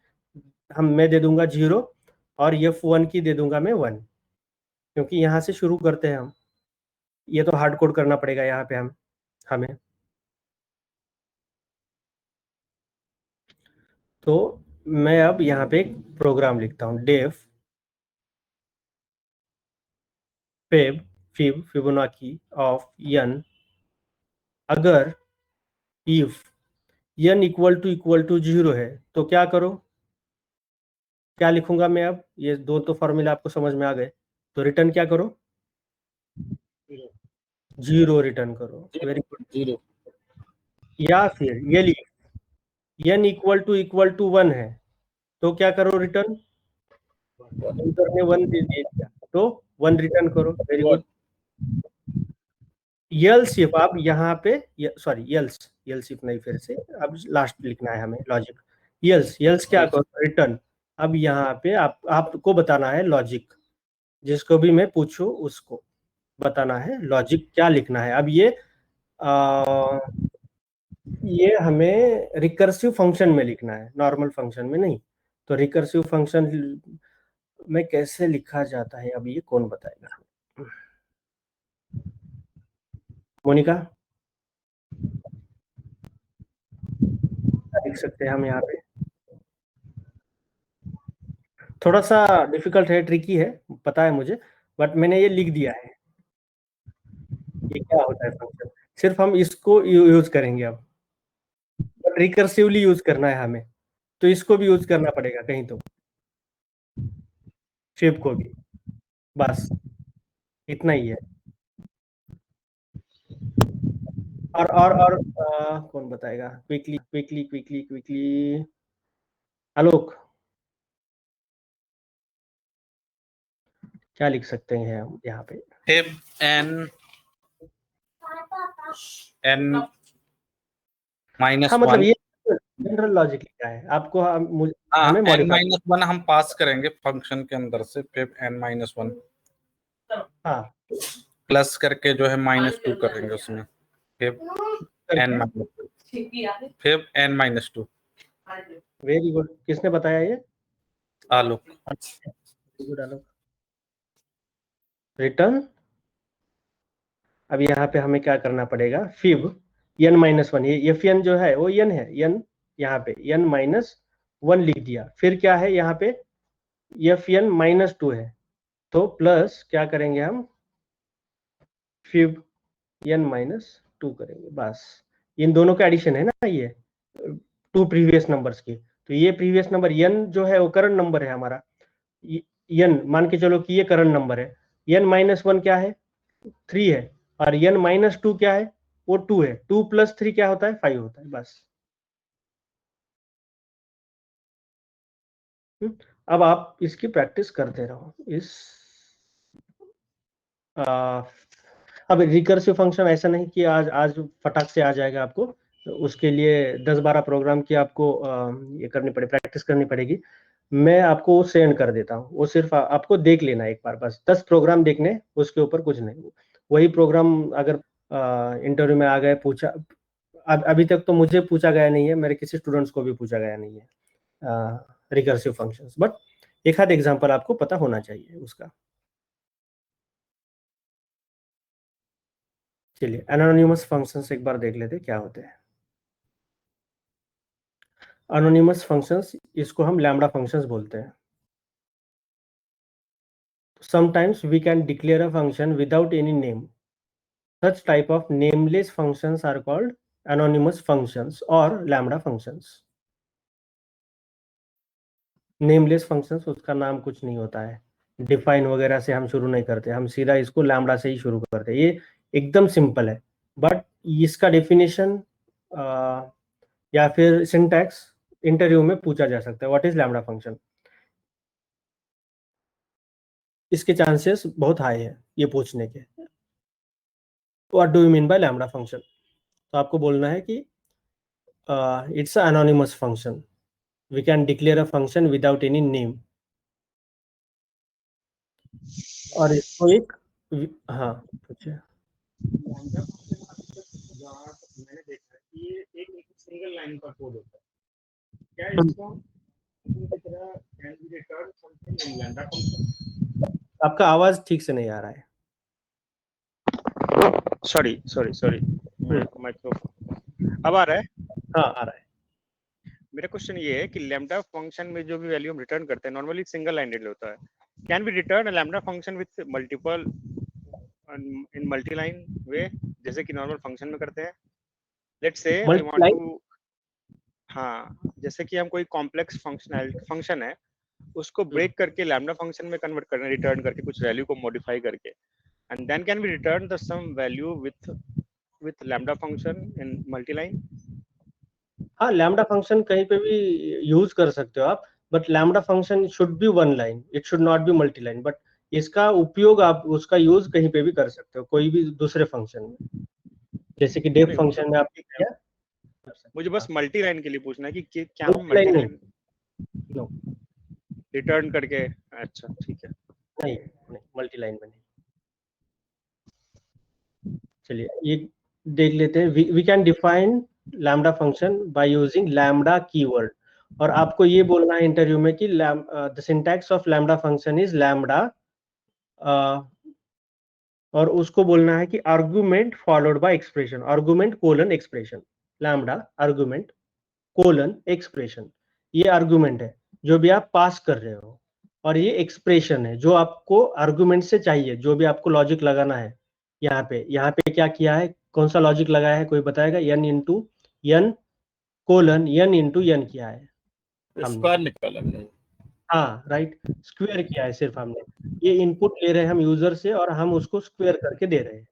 मैं दे दूंगा 0 और F1 की दे दूंगा मैं 1, क्योंकि यहाँ से शुरू करते हैं हम। ये तो हार्ड कोड करना पड़ेगा यहाँ पे हमें। तो मैं अब यहाँ पे एक प्रोग्राम लिखता हूँ, def फिबोनाची ऑफ n अगर इफ n = 0 है तो क्या करो, क्या लिखूंगा मैं अब? ये दो तो फॉर्मूला आपको समझ में आ गए, तो रिटर्न क्या करो? 0 रिटर्न करो। Very good. 0 या फिर ये लिख n = 1 है तो क्या करो? रिटर्न ने 1 दे दिया तो 1 रिटर्न करो। Very good. एल्स इफ आप यहाँ पे सॉरी एल्स इफ नहीं, फिर से अब लास्ट लिखना है हमें लॉजिक। एल्स क्या करो? रिटर्न। अब यहाँ पे आपको बताना है लॉजिक, जिसको भी मैं पूछूं उसको बताना है लॉजिक क्या लिखना है। अब ये हमें रिकर्सिव फंक्शन में लिखना है, नॉर्मल फंक्शन में नहीं। तो रिकर्सिव फंक्शन में कैसे लिखा जाता है, अब ये कौन बताएगा? मोनिका, लिख सकते हैं हम यहाँ पे? थोड़ा सा डिफिकल्ट है, ट्रिकी है, पता है मुझे, बट मैंने ये लिख दिया है। ये क्या होता है फंक्शन? सिर्फ हम इसको यूज करेंगे अब, बट रिकर्सिवली यूज करना है हमें, तो इसको भी यूज करना पड़ेगा कहीं तो, शेप को भी। बस इतना ही है। और कौन बताएगा? क्विकली आलोक, क्या लिख सकते हैं हम यहाँ पे? fib n -1 हाँ, मतलब ये जनरल लॉजिक लिखा है आपको, हमें n मॉडिफाई। -1 हम पास करेंगे फंक्शन के अंदर से, fib n -1 हाँ, प्लस करके जो है -2 करेंगे उसमें, fib n -2। Very good. किसने बताया ये? आलोक। गुड आलोक। रिटर्न। अब यहाँ पे हमें क्या करना पड़ेगा? फिब n - 1, ये Fn जो है वो n है, n यहाँ पे n - 1 लिख दिया। फिर क्या है यहाँ पे? Fn - 2 है, तो प्लस क्या करेंगे हम? फिब n - 2 करेंगे। बस इन दोनों का एडिशन है ना, ये 2 प्रीवियस नंबर्स की। तो ये प्रीवियस नंबर n जो है वो करंट नंबर है हमारा। n मान के चलो कि ये करंट नंबर है। n - 1 क्या है? 3 है, और n - 2 क्या है? वो 2 है। 2 + 3 क्या होता है? 5 होता है। बस अब आप इसकी प्रैक्टिस करते रहो। अब रिकर्सिव फंक्शन ऐसा नहीं कि आज फटाक से आ जाएगा आपको, तो उसके लिए 10-12 प्रोग्राम की आपको ये करनी पड़े, प्रैक्टिस करनी पड़ेगी। मैं आपको सेंड कर देता हूँ, वो सिर्फ आपको देख लेना एक बार, बस 10 प्रोग्राम देखने, उसके ऊपर कुछ नहीं। वही प्रोग्राम अगर इंटरव्यू में आ गए, पूछा, अभी तक तो मुझे पूछा गया नहीं है, मेरे किसी स्टूडेंट्स को भी पूछा गया नहीं है रिकर्सिव फंक्शंस, बट एक आध एग्जांपल आपको पता होना चाहिए उसका। चलिए एनोनिमस फंक्शंस एक बार देख लेते क्या होते हैं। एनोनिमस फंक्शंस, इसको हम लैम्बडा फंक्शंस बोलते हैं। Sometimes we can declare a function without any name. Such type of nameless functions are called anonymous functions or lambda functions. Nameless functions, उसका नाम कुछ नहीं होता है, डिफाइन वगैरह से हम शुरू नहीं करते, हम सीधा इसको लैम्बडा से ही शुरू करते हैं। ये एकदम सिंपल है, बट इसका डेफिनेशन या फिर सिंटैक्स इंटरव्यू में पूछा जा सकता है, व्हाट इज लैम्बडा फंक्शन। इसके चांसेस बहुत हाई है ये पूछने के, what do you mean by lambda function. तो आपको बोलना है कि it's a anonymous function, we can declare a function without any name. और इसको एक हाँ पूछिए। मैंने देखा कि ये एक सिंगल लाइन का कोड होता है, क्या इसको की तरह can be return something in lambda function? आपका आवाज ठीक से नहीं आ रहा है। सॉरी माइक्रोफोन अब आ रहा है? हाँ आ रहा है। मेरा क्वेश्चन ये है कि लैम्बडा फंक्शन में जो भी वैल्यू हम रिटर्न करते हैं नॉर्मली सिंगल लाइनेड होता है, can be return a lambda function with multiple in multi line way, जैसे कि नॉर्मल फंक्शन में करते हैं। Let's say I want to, हाँ जैसे कि हम कोई कॉम्प्लेक्स फंक्शन है उसको ब्रेक करके लैम्बडा फंक्शन में कन्वर्ट करना, रिटर्न करके कुछ वैल्यू को मॉडिफाई करके, and then can be return the some value with lambda function in multi line. हाँ लैम्बडा फंक्शन कहीं पे भी यूज कर सकते हो आप, but lambda function should be one line, it should not be multi line. But इसका उपयोग आप उसका यूज कहीं पे भी कर सकते हो, कोई भी दूसरे फंक्शन में, जैसे कि डेफ फंक्शन में आप किया। मुझे बस मल्टी लाइन के लिए पूछना है कि क्या हम multi line multi line return करके, अच्छा ठीक है। नहीं मल्टी लाइन में नहीं। चलिए ये देख लेते हैं, we can define lambda function by using lambda keyword. और आपको ये बोलना है इंटरव्यू में कि the syntax of lambda function is lambda, और उसको बोलना है कि argument followed by expression, argument colon expression, lambda argument colon expression. ये आर्गुमेंट है जो भी आप पास कर रहे हो, और ये एक्सप्रेशन है जो आपको आर्गुमेंट से चाहिए, जो भी आपको लॉजिक लगाना है। यहाँ पे क्या किया है, कौन सा लॉजिक लगाया है, कोई बताएगा? n into n colon n into n किया है स्क्वायर निकाला हमने। हाँ राइट, स्क्वायर किया है सिर्फ हमने। ये इनपुट ले रहे हैं हम यूजर से और हम उसको स्क्वायर करके दे रहे हैं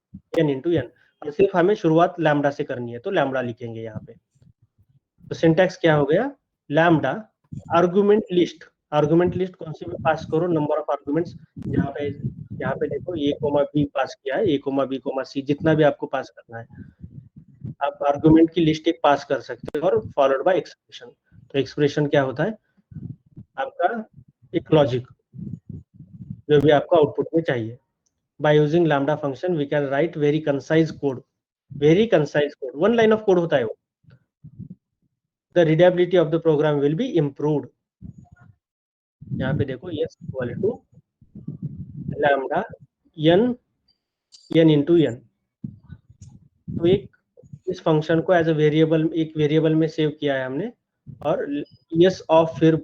n इंटू n, और सिर्फ हमें शुरुआत लैम्बडा से करनी है तो लैम्बडा लिखेंगे यहाँ पे। तो सिंटैक्स क्या हो गया, lambda argument list. Argument list कौन सी भी पास करो, नंबर ऑफ आर्गुमेंट्स। यहाँ पे देखो a कोमा b पास किया है, a comma b comma c, जितना भी आपको पास करना है आप आर्गुमेंट की लिस्ट एक पास कर सकते हो, और फॉलोड बाय एक्सप्रेशन। तो एक्सप्रेशन क्या होता है, आपका एक लॉजिक जो भी आपको आउटपुट में चाहिए। By using lambda function we can write very concise code, very concise code, one line of code होता है वो। The readability of the program will be improved. यहाँ पे देखो yes equal to lambda n into n। तो एक इस function को एज अ वेरिएबल, एक वेरिएबल में सेव किया है हमने, और yes ऑफ, फिर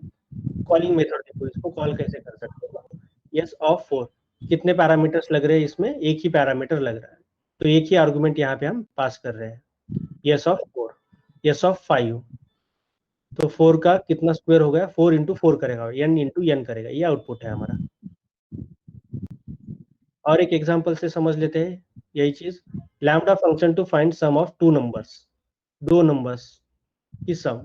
कॉलिंग मेथड देखो, इसको कॉल कैसे कर सकते हो, yes ऑफ 4। कितने पैरामीटर्स लग रहे हैं इसमें, एक ही पैरामीटर लग रहा है, तो एक ही आर्गुमेंट यहाँ पे हम पास कर रहे हैं, yes ऑफ 4, yes ऑफ 5। तो 4 का कितना स्क्वायर हो गया, 4 इंटू 4 करेगा, n इंटू n करेगा, ये आउटपुट है हमारा। और एक एग्जांपल से समझ लेते हैं यही चीज, lambda function to find sum of two numbers, दो नंबर्स की सम।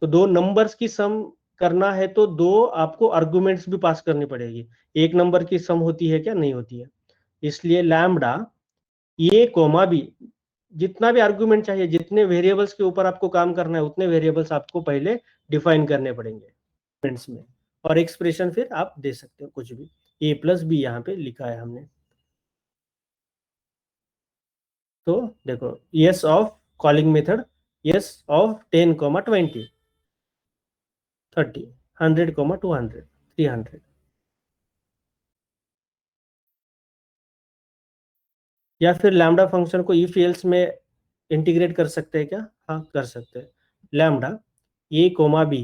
तो दो नंबर्स की सम करना है तो दो आपको आर्गुमेंट्स भी पास करनी पड़ेगी। एक नंबर की सम होती है क्या, नहीं होती है। इसलिए लैम्बडा a कोमा b, जितना भी आर्गुमेंट चाहिए, जितने वेरिएबल्स के ऊपर आपको काम करना है उतने वेरिएबल्स आपको पहले डिफाइन करने पड़ेंगे में, और एक्सप्रेशन फिर आप दे सकते हो कुछ भी। a प्लस बी यहाँ पे लिखा है हमने। तो देखो yes of calling method yes of 10 comma 20 30 100 comma 200 300। या फिर लैम्डा फंक्शन को इफ एल्स में इंटीग्रेट कर सकते हैं क्या? हाँ, कर सकते हैं। लैम्डा ए कोमा बी,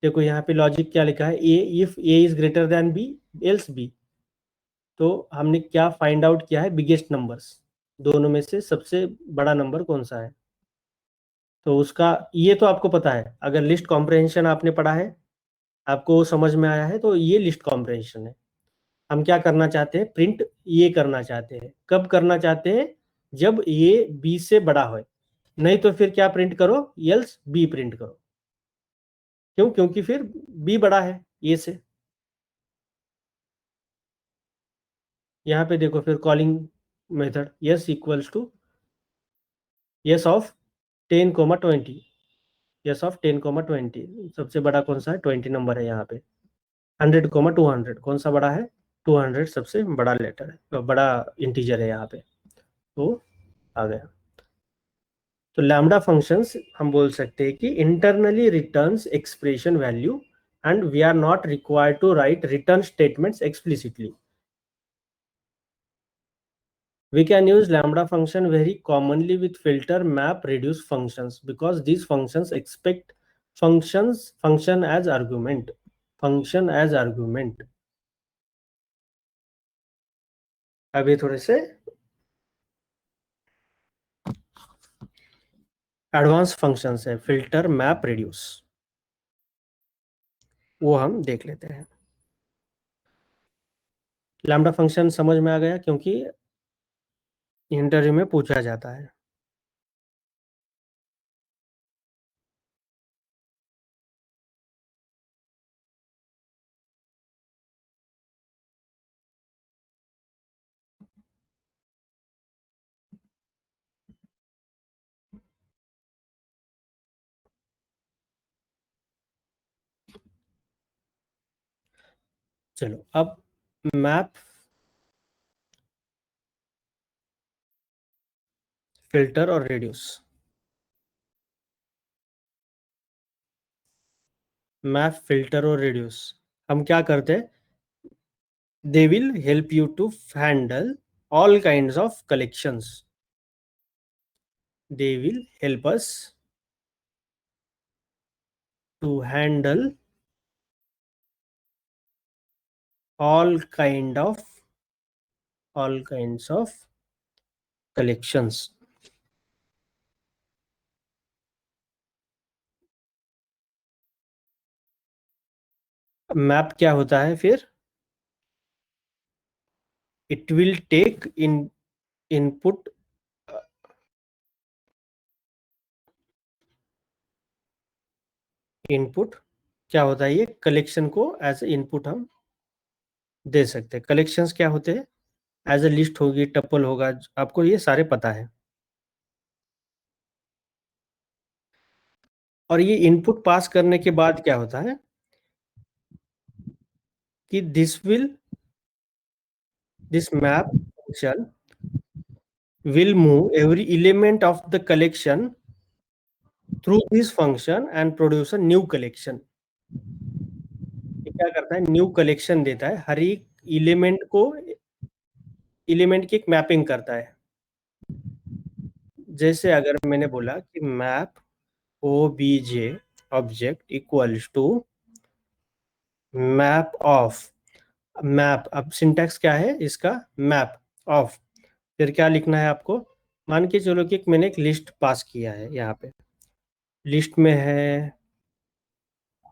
देखो यहाँ पे लॉजिक क्या लिखा है, A if A is greater than B else B. तो हमने क्या फाइंड आउट किया है, बिगेस्ट नंबर्स, दोनों में से सबसे बड़ा नंबर कौन सा है। तो उसका ये तो आपको पता है, अगर लिस्ट कॉम्प्रहेंशन आपने पढ़ा है, आपको समझ में आया है, तो ये लिस्ट कॉम्प्रहेंशन है। हम क्या करना चाहते हैं, प्रिंट ये करना चाहते हैं। कब करना चाहते हैं? जब ये बी से बड़ा हो। नहीं तो फिर क्या प्रिंट करो, एल्स बी प्रिंट करो। क्यों? क्योंकि फिर बी बड़ा है ए से। यहाँ पे देखो फिर calling method yes equals to yes of 10 comma 20, yes of 10 comma 20, सबसे बड़ा कौन सा है, 20 नंबर है यहाँ पे। 100 कोमा 200, कौन सा बड़ा है, 200 सबसे बड़ा लेटर है, तो बड़ा इंटीजर है यहाँ पे, तो आ गया। तो लैम्डा फंक्शंस हम बोल सकते हैं कि internally returns expression value and we are not required to write return statements explicitly. We can use lambda function very commonly with filter, map, reduce functions because these functions expect function as argument. अभी थोड़े से advance functions है, filter, map, reduce, वो हम देख लेते हैं। Lambda function समझ में आ गया, क्योंकि इंटरव्यू में पूछा जाता है। चलो अब मैप, फिल्टर और रिड्यूस। मैप, फिल्टर और रिड्यूस हम क्या करते हैं, they will help you to handle all kinds of collections. They will help us to handle all kinds of collections. Map क्या होता है फिर, it will take input क्या होता है, ये कलेक्शन को एज ए इनपुट हम दे सकते हैं। कलेक्शंस क्या होते हैं, एज ए लिस्ट होगी, टपल होगा, आपको ये सारे पता है। और ये इनपुट पास करने के बाद क्या होता है कि this map function will move every element of the collection through this function and produce a new collection. ये क्या करता है, न्यू कलेक्शन देता है, हर एक एलिमेंट की एक मैपिंग करता है। जैसे अगर मैंने बोला कि map obj object equals to map of, map, अब सिंटैक्स क्या है इसका, मैप ऑफ, फिर क्या लिखना है आपको, मान के चलो कि मैंने एक लिस्ट पास किया है, यहाँ पे लिस्ट में है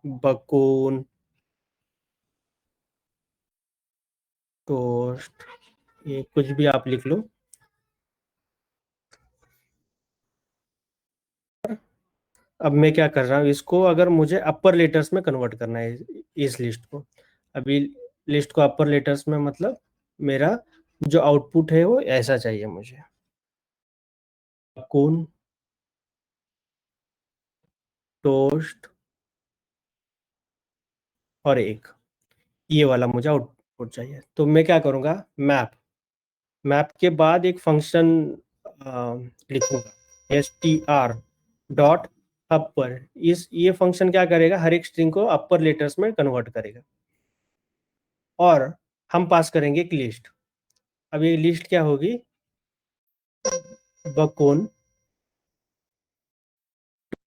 बकून, टोस्ट, ये कुछ भी आप लिख लो। अब मैं क्या कर रहा हूँ, इसको अगर मुझे अपर लेटर्स में कन्वर्ट करना है इस लिस्ट को, अभी लिस्ट को अपर लेटर्स में, मतलब मेरा जो आउटपुट है वो ऐसा चाहिए मुझे, बकून, टोस्ट और एक, ये वाला मुझे आउटपुट चाहिए। तो मैं क्या करूँगा, मैप के बाद एक फंक्शन लिखूंगा str डॉट अपर, ये फंक्शन क्या करेगा, हर एक स्ट्रिंग को अपर लेटर्स में कन्वर्ट करेगा और हम पास करेंगे एक लिस्ट। अब ये लिस्ट क्या होगी, बकून,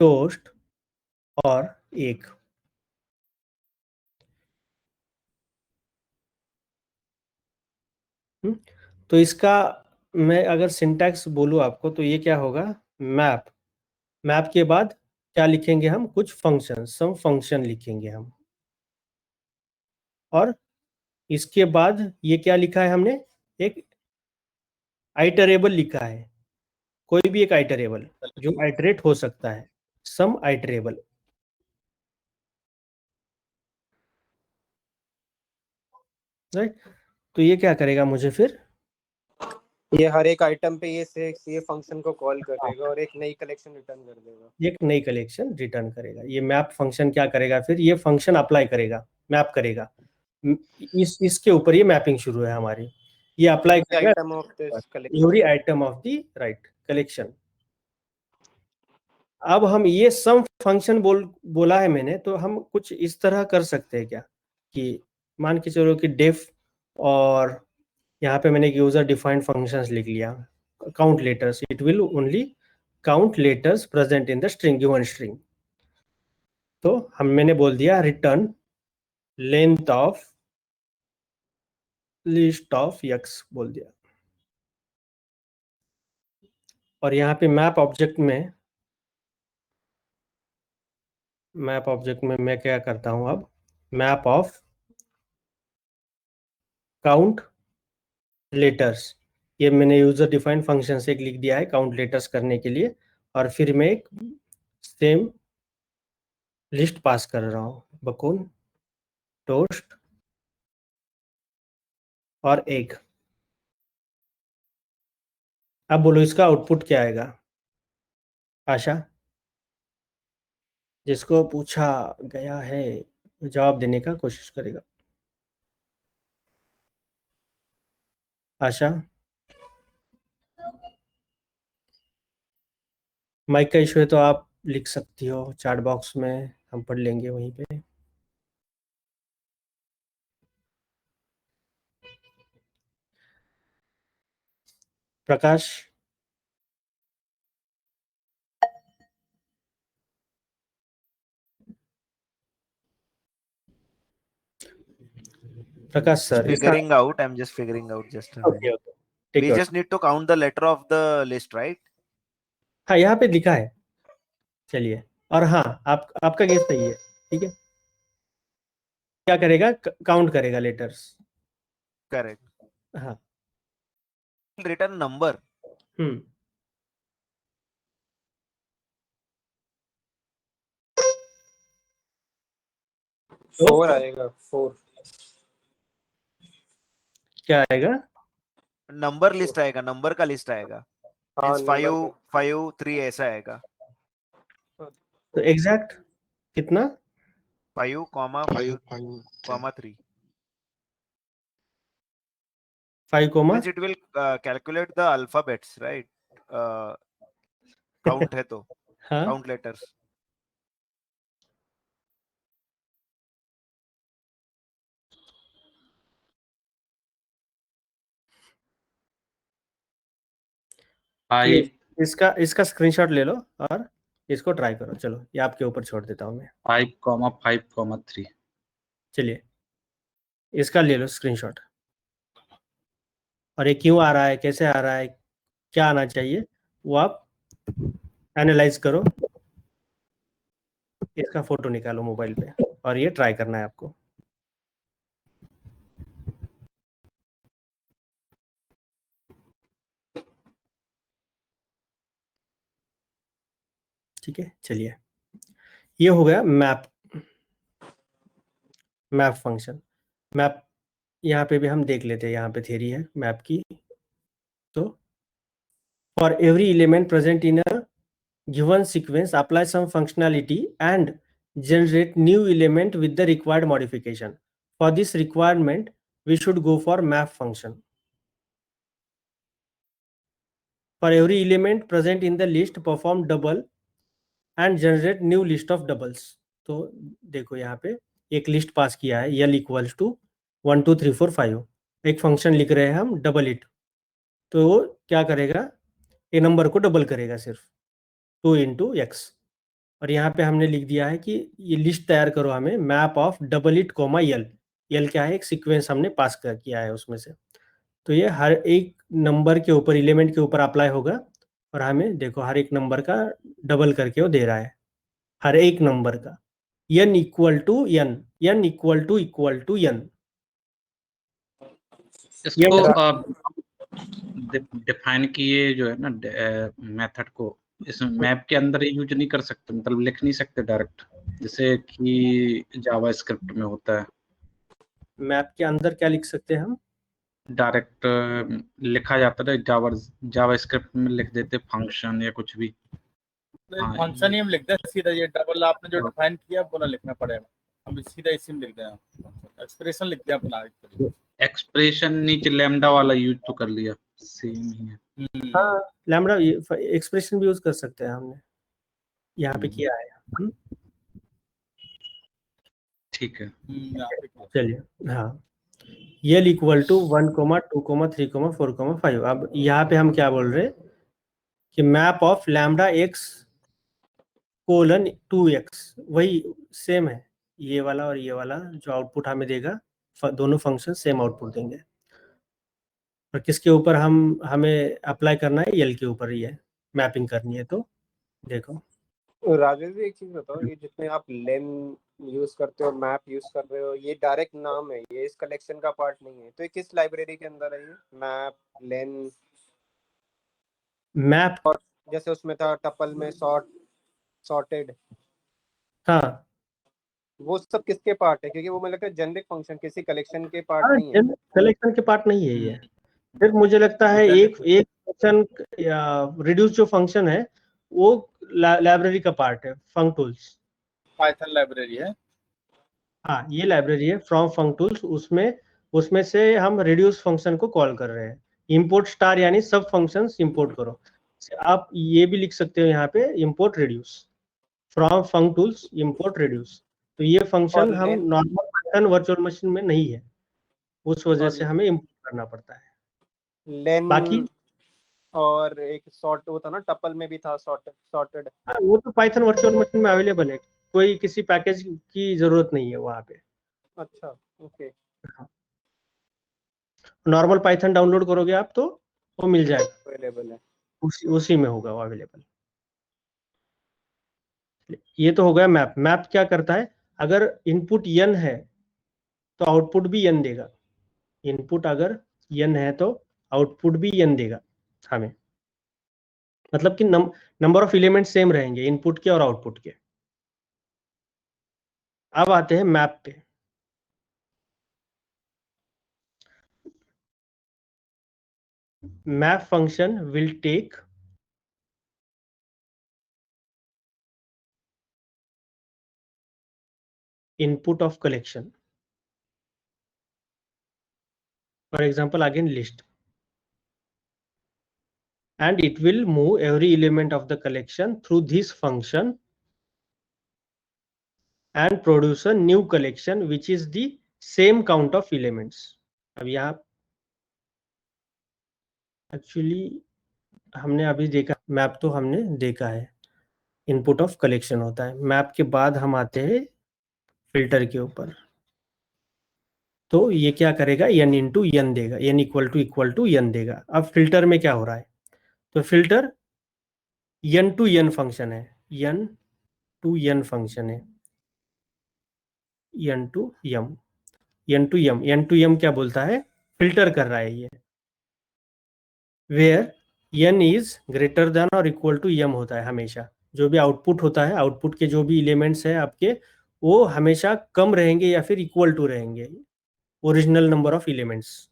टोस्ट और एक। तो इसका मैं अगर सिंटैक्स बोलूँ आपको तो ये क्या होगा, मैप, मैप के बाद क्या लिखेंगे हम, कुछ फंक्शन, सम फंक्शन लिखेंगे हम, और इसके बाद ये क्या लिखा है हमने, एक आइटरेबल लिखा है, कोई भी एक आइटरेबल जो आइटरेट हो सकता है, सम आइटरेबल। राइट, तो ये क्या करेगा मुझे फिर, ये हर एक आइटम पे ये फंक्शन को कॉल करेगा और एक नई कलेक्शन रिटर्न कर देगा। एक नई कलेक्शन रिटर्न करेगा। ये मैप फंक्शन क्या करेगा फिर, ये फंक्शन अप्लाई करेगा, मैप करेगा, इसके ऊपर ये मैपिंग शुरू है हमारी, ये अप्लाई करेगा item of this collection, every item of the right collection. अब हम ये सम फंक्शन बोला है मैंने, तो हम कुछ इस तरह कर सकते हैं क्या, कि मान के चलो कि डेफ, और यहाँ पे मैंने यूजर डिफाइंड फंक्शंस लिख लिया, count letters, it will only count letters present in the string, given string. तो मैंने बोल दिया return length of list of x बोल दिया, और यहाँ पे मैप ऑब्जेक्ट में मैं क्या करता हूँ, अब मैप ऑफ काउंट लेटर्स, ये मैंने यूजर डिफाइंड फंक्शन से एक लिख दिया है काउंट लेटर्स करने के लिए, और फिर मैं एक सेम लिस्ट पास कर रहा हूँ, बकून, टोस्ट और एग। अब बोलो इसका आउटपुट क्या आएगा, आशा, जिसको पूछा गया है जवाब देने का कोशिश करेगा। आशा, माइक का इशू है तो आप लिख सकती हो चैट बॉक्स में, हम पढ़ लेंगे वहीं पे। Prakash, Prakash sir, Figuring out. I'm just figuring out. Just a minute. Okay okay, ठीक We है। just need to count the letter of the list, right? हाँ, यहाँ पे लिखा है, चलिए, और हाँ, आपका गेस सही है, ठीक है। क्या करेगा, काउंट करेगा लेटर्स। Correct. हाँ, Return number. हम्म, फोर आएगा, 4 क्या आएगा, नंबर लिस्ट आएगा, नंबर का लिस्ट आएगा। हाँ, मींस 5 3 ऐसा आएगा। तो एग्जैक्ट कितना, 5, 5, 3. 5 coma, Means it will calculate the alphabets, right? Count है तो हाँ, count letters. इसका स्क्रीनशॉट ले लो और इसको ट्राई करो। चलो, ये आपके ऊपर छोड़ देता हूँ मैं। 5,5,3. चलिए, इसका ले लो स्क्रीनशॉट, और ये क्यों आ रहा है, कैसे आ रहा है, क्या आना चाहिए, वो आप एनालाइज करो। इसका फोटो निकालो मोबाइल पे और ये ट्राई करना है आपको। ठीक है, चलिए, ये हो गया मैप फंक्शन। मैप यहाँ पे भी हम देख लेते हैं, यहाँ पे थ्योरी है मैप की। तो for every element present in a given sequence apply some functionality and generate new element with the required modification. For this requirement we should go for map function. For every element present in the list perform double and generate new list of doubles. तो देखो यहाँ पे एक list पास किया है, यल equals to 1 2 3 4 5, एक function लिख रहे हैं हम डबल इट, तो वो क्या करेगा, ए नंबर को डबल करेगा सिर्फ 2 इंटू एक्स। और यहाँ पे हमने लिख दिया है कि ये लिस्ट तैयार करो हमें map of double it comma L. L क्या है, एक सीक्वेंस हमने पास कर किया है उसमें से, तो ये हर एक नंबर के ऊपर, एलिमेंट के ऊपर अप्लाई होगा, और हमें देखो हर एक नंबर का डबल करके वो दे रहा है, हर एक नंबर का n equal to n, n equal to n। इसको डिफाइन किए जो है ना मेथड को, इस मैप के अंदर यूज नहीं कर सकते, मतलब लिख नहीं सकते डायरेक्ट, जैसे कि जावा स्क्रिप्ट में होता है। मैप के अंदर क्या लिख सकते हैं हम, डायरेक्ट लिखा जाता है, जावा स्क्रिप्ट में लिख देते फंक्शन या कुछ भी। हाँ, फंक्शन ही हम लिखते हैं सीधा, ये डबल आपने जो डिफाइन किया वो ना लिखना पड़ेगा, हम सीधा इसी में लिखते हैं, एक्सप्रेशन लिखते हैं अपना। एक्सप्रेशन नीचे लैम्डा वाला यूज तो कर लिया, सेम ही है। हाँ लैम्डा एक्सप्रेशन भी यूज कर सकते हैं, हमने यहाँ पे किया है। ठीक है, चलिए हाँ, यल इक्वल टू 1 2 3 4 5। अब यहाँ पे हम क्या बोल रहे हैं कि map of lambda x colon 2x, वही सेम है, ये वाला और ये वाला जो आउटपुट हमें देगा, दोनों फंक्शन सेम आउटपुट देंगे। और किसके ऊपर हमें अप्लाई करना है, यल के ऊपर, ये मैपिंग करनी है। तो देखो राजेश जी, एक चीज बताओ, ये जितने आप लेन यूज करते हो, मैप यूज कर रहे हो, ये डायरेक्ट नाम है, ये इस कलेक्शन का पार्ट नहीं है, तो ये किस लाइब्रेरी के अंदर है, ये मैप लेन मैप, जैसे उसमें था टपल में सॉर्टेड, हाँ वो सब किसके पार्ट है, क्योंकि वो मुझे लगता है जेनेरिक फंक्शन, किसी कलेक्शन के पार्ट नहीं है। कलेक्शन के पार्ट नहीं है ये, फिर मुझे लगता है एक फंक्शन या रिड्यूस जो फंक्शन है वो लाइब्रेरी का पार्ट है, फंक टूल्स, पाइथन लाइब्रेरी है। हाँ ये लाइब्रेरी है फ्रॉम फंक टूल्स, उसमें से हम रिड्यूस फंक्शन को कॉल कर रहे हैं। इंपोर्ट स्टार यानी सब फंक्शंस इंपोर्ट करो, आप ये भी लिख सकते हो यहाँ पे import reduce from funk tools, import reduce. तो ये फंक्शन हम नॉर्मल पाइथन वर्चुअल मशीन में नहीं है, उस वजह से हमें इंपोर्ट करना पड़ता है। लेन बाकी और एक सॉर्ट होता ना, टपल में भी था सॉर्टेड, वो तो पाइथन वर्चुअल मशीन में अवेलेबल है, कोई किसी पैकेज की जरूरत नहीं है वहाँ पे। अच्छा ओके, नॉर्मल पाइथन डाउनलोड करोगे आप तो वो मिल जाएगा, अवेलेबल है। उसी में होगा वो अवेलेबल। ये तो हो गया मैप। मैप क्या करता है, अगर इनपुट n है तो आउटपुट भी n देगा, इनपुट अगर n है तो आउटपुट भी n देगा हमें, मतलब कि नंबर ऑफ एलिमेंट सेम रहेंगे इनपुट के और आउटपुट के। अब आते हैं मैप पे। Map function will take input of collection, for example again list, and it will move every element of the collection through this function and produce a new collection which is the same count of elements। अब यहाँ actually हमने अभी देखा, map तो हमने देखा है, input of collection होता है। मैप के बाद हम आते हैं फिल्टर के ऊपर, तो ये क्या करेगा, n इंटू n देगा, n इक्वल टू n देगा। अब फिल्टर में क्या हो रहा है, तो filter n to n function है, n टू n फंक्शन है, n टू m क्या बोलता है, फिल्टर कर रहा है ये, where n is greater than और इक्वल टू m होता है हमेशा। जो भी आउटपुट होता है, आउटपुट के जो भी एलिमेंट्स है आपके, वो हमेशा कम रहेंगे या फिर इक्वल टू रहेंगे ओरिजिनल नंबर ऑफ एलिमेंट्स।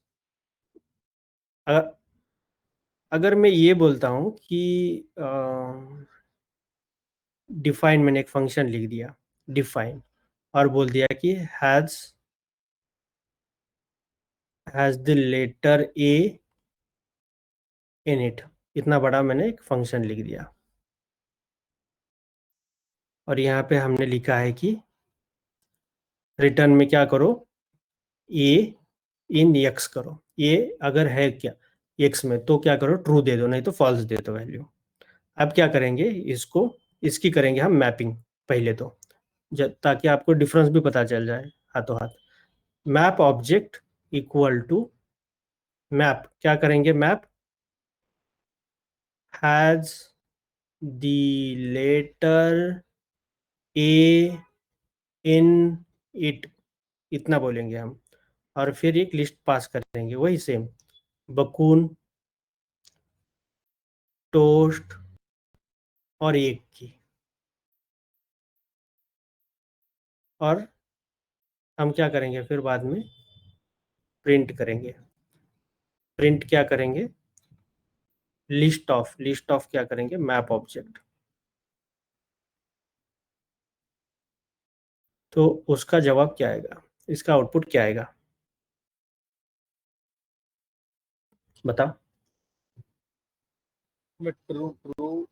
अगर मैं ये बोलता हूँ कि डिफाइन, मैंने एक फंक्शन लिख दिया डिफाइन और बोल दिया कि has the letter a in it, इतना बड़ा मैंने एक फंक्शन लिख दिया, और यहाँ पे हमने लिखा है कि रिटर्न में क्या करो, ए इन एक्स करो। ये अगर है क्या एक्स में तो क्या करो, ट्रू दे दो, नहीं तो फॉल्स दे दो वैल्यू। अब क्या करेंगे, इसकी करेंगे हम मैपिंग पहले तो, ताकि आपको डिफरेंस भी पता चल जाए हाथों हाथ। Map object equal to map, क्या करेंगे, map has the letter A in it, इतना बोलेंगे हम, और फिर एक लिस्ट पास करेंगे वही सेम, बकून, टोस्ट और एक की। और हम क्या करेंगे फिर बाद में प्रिंट करेंगे। प्रिंट क्या करेंगे, लिस्ट ऑफ क्या करेंगे, मैप ऑब्जेक्ट। तो उसका जवाब क्या आएगा, इसका आउटपुट क्या आएगा बताओ। ट्रू ट्रू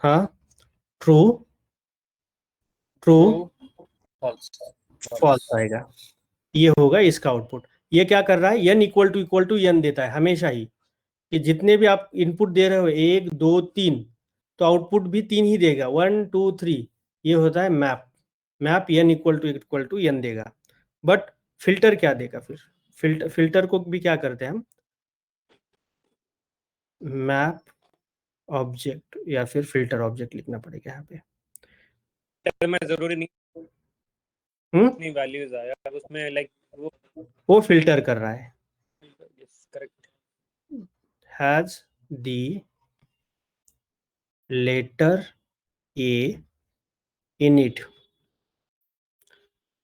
हाँ, ट्रू ट्रू फॉल्स फॉल्स आएगा, ये होगा इसका आउटपुट। ये क्या कर रहा है, n इक्वल टू n देता है हमेशा ही, कि जितने भी आप इनपुट दे रहे हो 1 2 3, तो आउटपुट भी 3 ही देगा, 1 2 3। ये होता है map n equal to n देगा। बट फिल्टर क्या देगा फिर, फिल्टर को भी क्या करते हैं हम, मैप ऑब्जेक्ट या फिर फिल्टर ऑब्जेक्ट लिखना पड़ेगा यहाँ पे। मैं जरूरी नहीं नहीं वैल्यूज आया उसमें, लाइक वो फिल्टर कर रहा है, correct, has the letter A in it.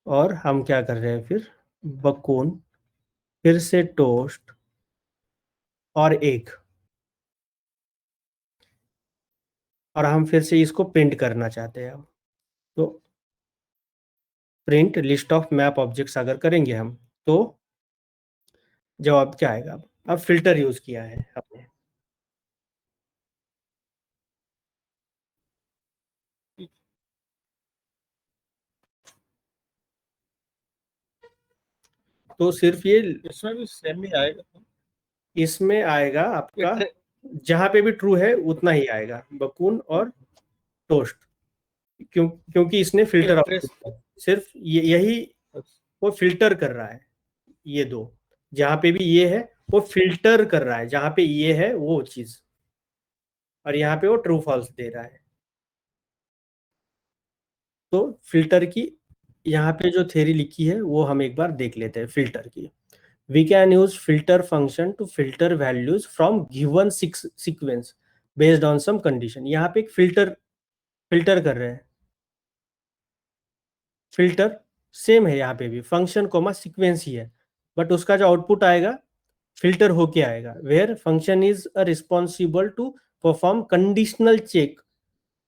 और हम क्या कर रहे हैं फिर, बकून, फिर से टोस्ट और एक, और हम फिर से इसको प्रिंट करना चाहते हैं। तो print list of map objects अगर करेंगे हम तो जवाब क्या आएगा। अब फिल्टर यूज किया है हमने, तो सिर्फ ये इसमें भी सेम ही आएगा। इसमें आएगा आपका, जहां पे भी ट्रू है उतना ही आएगा, बकून और टोस्ट, क्योंकि इसने फिल्टर सिर्फ यही वो फिल्टर कर रहा है। ये दो जहां पे भी ये है वो फिल्टर कर रहा है, जहां पे ये है वो चीज, और यहाँ पे वो ट्रू फॉल्स दे रहा है। तो फिल्टर की यहाँ पे जो थ्योरी लिखी है वो हम एक बार देख लेते हैं फिल्टर की। We can use filter function to filter values from given sequence based on some condition। यहाँ पे एक फिल्टर कर रहे हैं, फिल्टर सेम है यहाँ पे भी, फंक्शन कोमा सीक्वेंस ही है, बट उसका जो आउटपुट आएगा फिल्टर होके आएगा, where function is a responsible to perform conditional check,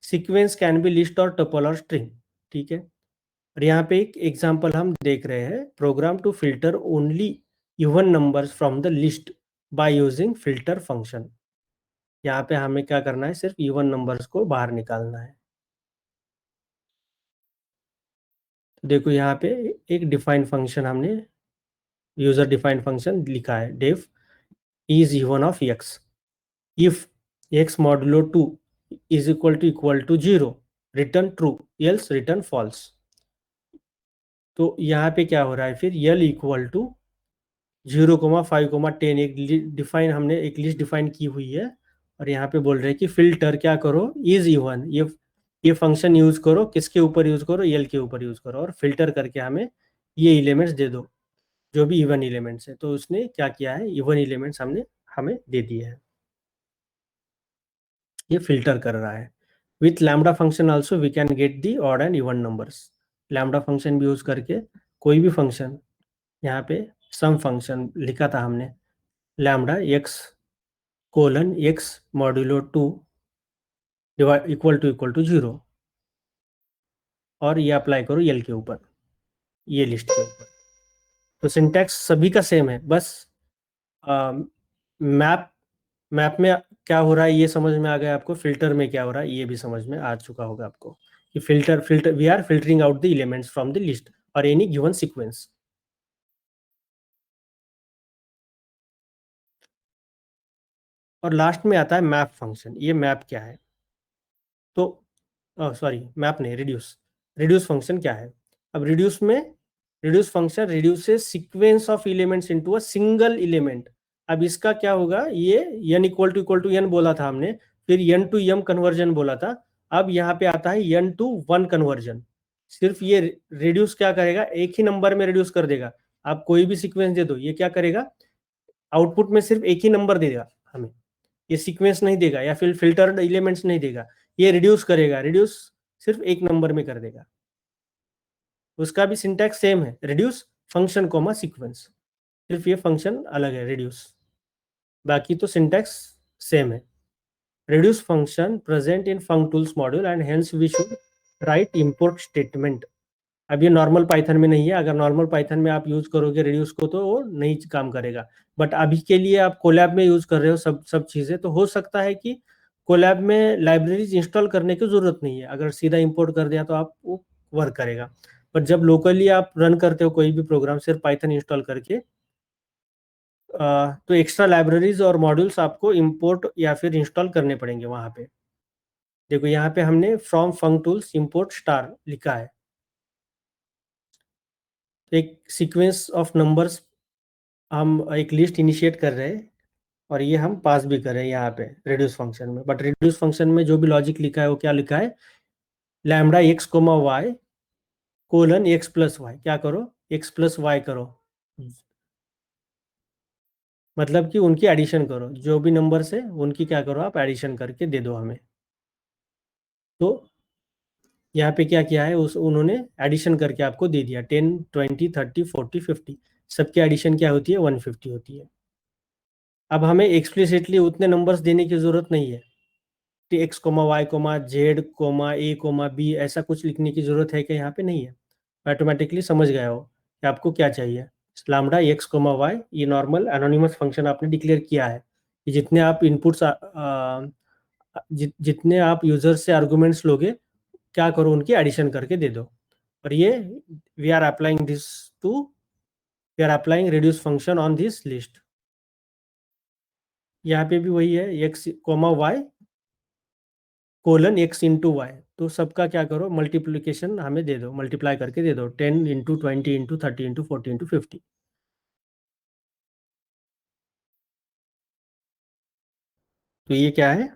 sequence can be list और टपल और स्ट्रिंग। ठीक है, और यहाँ पे एक एग्जांपल हम देख रहे हैं, program to filter only even numbers from the list by using filter function. यहाँ पे हमें क्या करना है, सिर्फ इवन नंबर्स को बाहर निकालना है। तो देखो यहाँ पे एक डिफाइंड फंक्शन हमने यूजर डिफाइंड फंक्शन लिखा है, def is even of x if x modulo 2 is equal to 0 return true else return false. तो यहाँ पे क्या हो रहा है फिर, यल इक्वल टू 0,5,10 एक डिफाइन, हमने एक लिस्ट डिफाइन की हुई है, और यहाँ पे बोल रहे हैं कि फिल्टर क्या करो, इज इवन, ये फंक्शन यूज करो, किसके ऊपर यूज करो, यल के ऊपर यूज करो, और फिल्टर करके हमें ये एलिमेंट्स दे दो जो भी इवन एलिमेंट्स है। तो उसने क्या किया है, इवन एलिमेंट्स हमने हमें दे दिए हैं, ये फिल्टर कर रहा है। With lambda function also we can get the odd and even numbers. Lambda function भी यूज करके कोई भी फंक्शन, यहाँ पे सम फंक्शन लिखा था हमने, lambda x colon x modulo 2 equal to 0, और ये अप्लाई करो यल के ऊपर, ये लिस्ट के ऊपर। तो सिंटैक्स सभी का सेम है, बस मैप मैप में क्या हो रहा है ये समझ में आ गया आपको, फिल्टर में क्या हो रहा है ये भी समझ में आ चुका होगा आपको कि filter we are filtering out the elements from the list और एनी गिवन सीक्वेंस। और लास्ट में आता है मैप फंक्शन। ये मैप क्या है? तो सॉरी मैप नहीं, रिड्यूस फंक्शन क्या है? अब reduce function reduces sequence of elements into a single element. अब इसका क्या होगा, ये n इक्वल टू n बोला था हमने, फिर n टू m कन्वर्जन बोला था, अब यहाँ पे आता है n टू 1 कन्वर्जन। सिर्फ ये रिड्यूस क्या करेगा, एक ही नंबर में रिड्यूस कर देगा। आप कोई भी सीक्वेंस दे दो, ये क्या करेगा, आउटपुट में सिर्फ एक ही नंबर देगा हमें, ये सीक्वेंस नहीं देगा या फिर फिल्टर्ड एलिमेंट्स नहीं देगा, ये रिड्यूस करेगा, रिड्यूस सिर्फ एक नंबर में कर देगा। उसका भी सिंटैक्स सेम है, रिड्यूस फंक्शन कोमा सीक्वेंस, सिर्फ ये फंक्शन अलग है रिड्यूस, बाकी तो सिंटैक्स सेम है। Reduce function present in functools module and hence we should write import statement. अब ये नॉर्मल पाइथन में नहीं है, अगर नॉर्मल पाइथन में आप यूज करोगे रिड्यूस को तो वो नहीं काम करेगा, बट अभी के लिए आप कोलैब में यूज कर रहे हो सब चीजें, तो हो सकता है कि कोलैब में लाइब्रेरीज इंस्टॉल करने की जरूरत नहीं है, अगर सीधा इंपोर्ट कर दिया तो आप वो वर्क करेगा। बट जब लोकली आप रन करते हो कोई भी प्रोग्राम सिर्फ पाइथन इंस्टॉल करके, तो एक्स्ट्रा लाइब्रेरीज और मॉड्यूल्स आपको इंपोर्ट या फिर इंस्टॉल करने पड़ेंगे वहां पे। देखो यहाँ पे हमने फ्रॉम फंक्टूल्स इंपोर्ट स्टार लिखा है, एक सीक्वेंस ऑफ नंबर्स हम एक लिस्ट इनिशिएट कर रहे हैं और ये हम पास भी कर रहे हैं यहाँ पे रिड्यूस फंक्शन में। बट रिड्यूस फंक्शन में जो भी लॉजिक लिखा है वो क्या लिखा है, lambda x comma y colon x plus y, क्या करो एक्स प्लस वाई करो, मतलब कि उनकी एडिशन करो, जो भी नंबर्स है उनकी क्या करो आप एडिशन करके दे दो हमें। तो यहाँ पे क्या किया है, उस उन्होंने एडिशन करके आपको दे दिया 10 20 30 40 50, सबकी एडिशन क्या होती है 150 होती है। अब हमें एक्सप्लिसिटली उतने नंबर्स देने की जरूरत नहीं है, x comma Y comma Z comma A comma B ऐसा कुछ लिखने की जरूरत है कि यहाँ पे नहीं है, ऑटोमेटिकली समझ गया हो कि आपको क्या चाहिए। लैम्डा एक्स कोमा वाई, ये नॉर्मल एनोनिमस फंक्शन आपने डिक्लेयर किया है कि जितने आप इनपुट्स जितने आप यूजर से आर्गुमेंट्स लोगे क्या करो उनकी एडिशन करके दे दो। और ये we are applying reduce function on this list. यहाँ पे भी वही है, x comma y colon x into y, तो सबका क्या करो मल्टीप्लीकेशन हमें दे दो, मल्टीप्लाई करके दे दो 10 इंटू 20 इंटू 30 इंटू 40 इंटू 50। तो ये क्या है,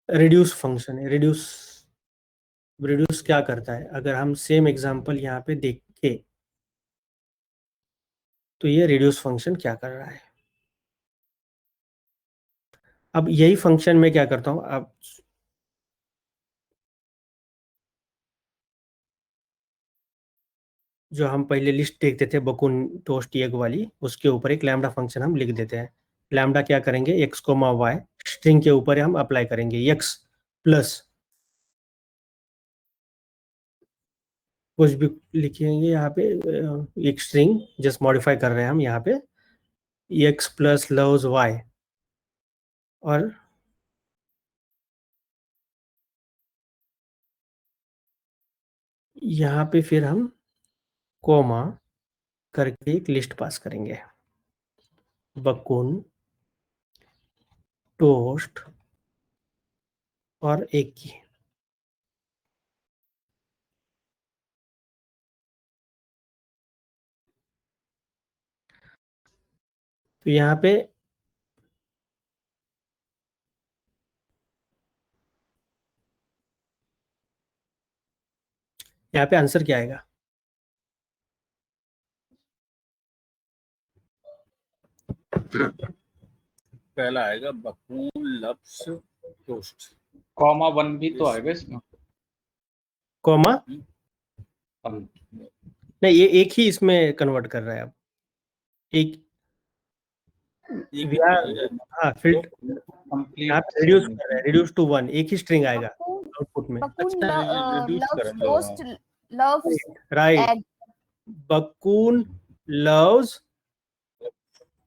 रिड्यूस फंक्शन है। रिड्यूस क्या करता है, अगर हम सेम एग्जांपल यहाँ पे देखें तो ये रिड्यूस फंक्शन क्या कर रहा है। अब यही फंक्शन में क्या करता हूँ, अब जो हम पहले लिस्ट देखते थे बकुन टोस्ट एग वाली, उसके ऊपर एक लैम्डा फंक्शन हम लिख देते हैं। लैम्डा क्या करेंगे, एक्स कोमा वाई स्ट्रिंग के ऊपर हम अप्लाई करेंगे एक्स प्लस कुछ भी लिखेंगे यहाँ पे, एक स्ट्रिंग जस्ट मॉडिफाई कर रहे हैं हम यहाँ पे, एक्स प्लस लव्स वाई, और यहाँ पे फिर हम कोमा करके एक लिस्ट पास करेंगे, बकुन टोस्ट और एक की। तो यहाँ पे आंसर क्या आएगा, पहला आएगा बकुल लव्स टोस्ट, कॉमा 1 भी तो आएगा इसमें, कोमा अब नहीं, ये एक ही इसमें कन्वर्ट कर रहा है। अब एक हाँ फिल्ट कंप्लीट यहाँ पे रिड्यूस कर रहा है, रिड्यूस टू 1, एक ही स्ट्रिंग आएगा आउटपुट में। Right, bacon loves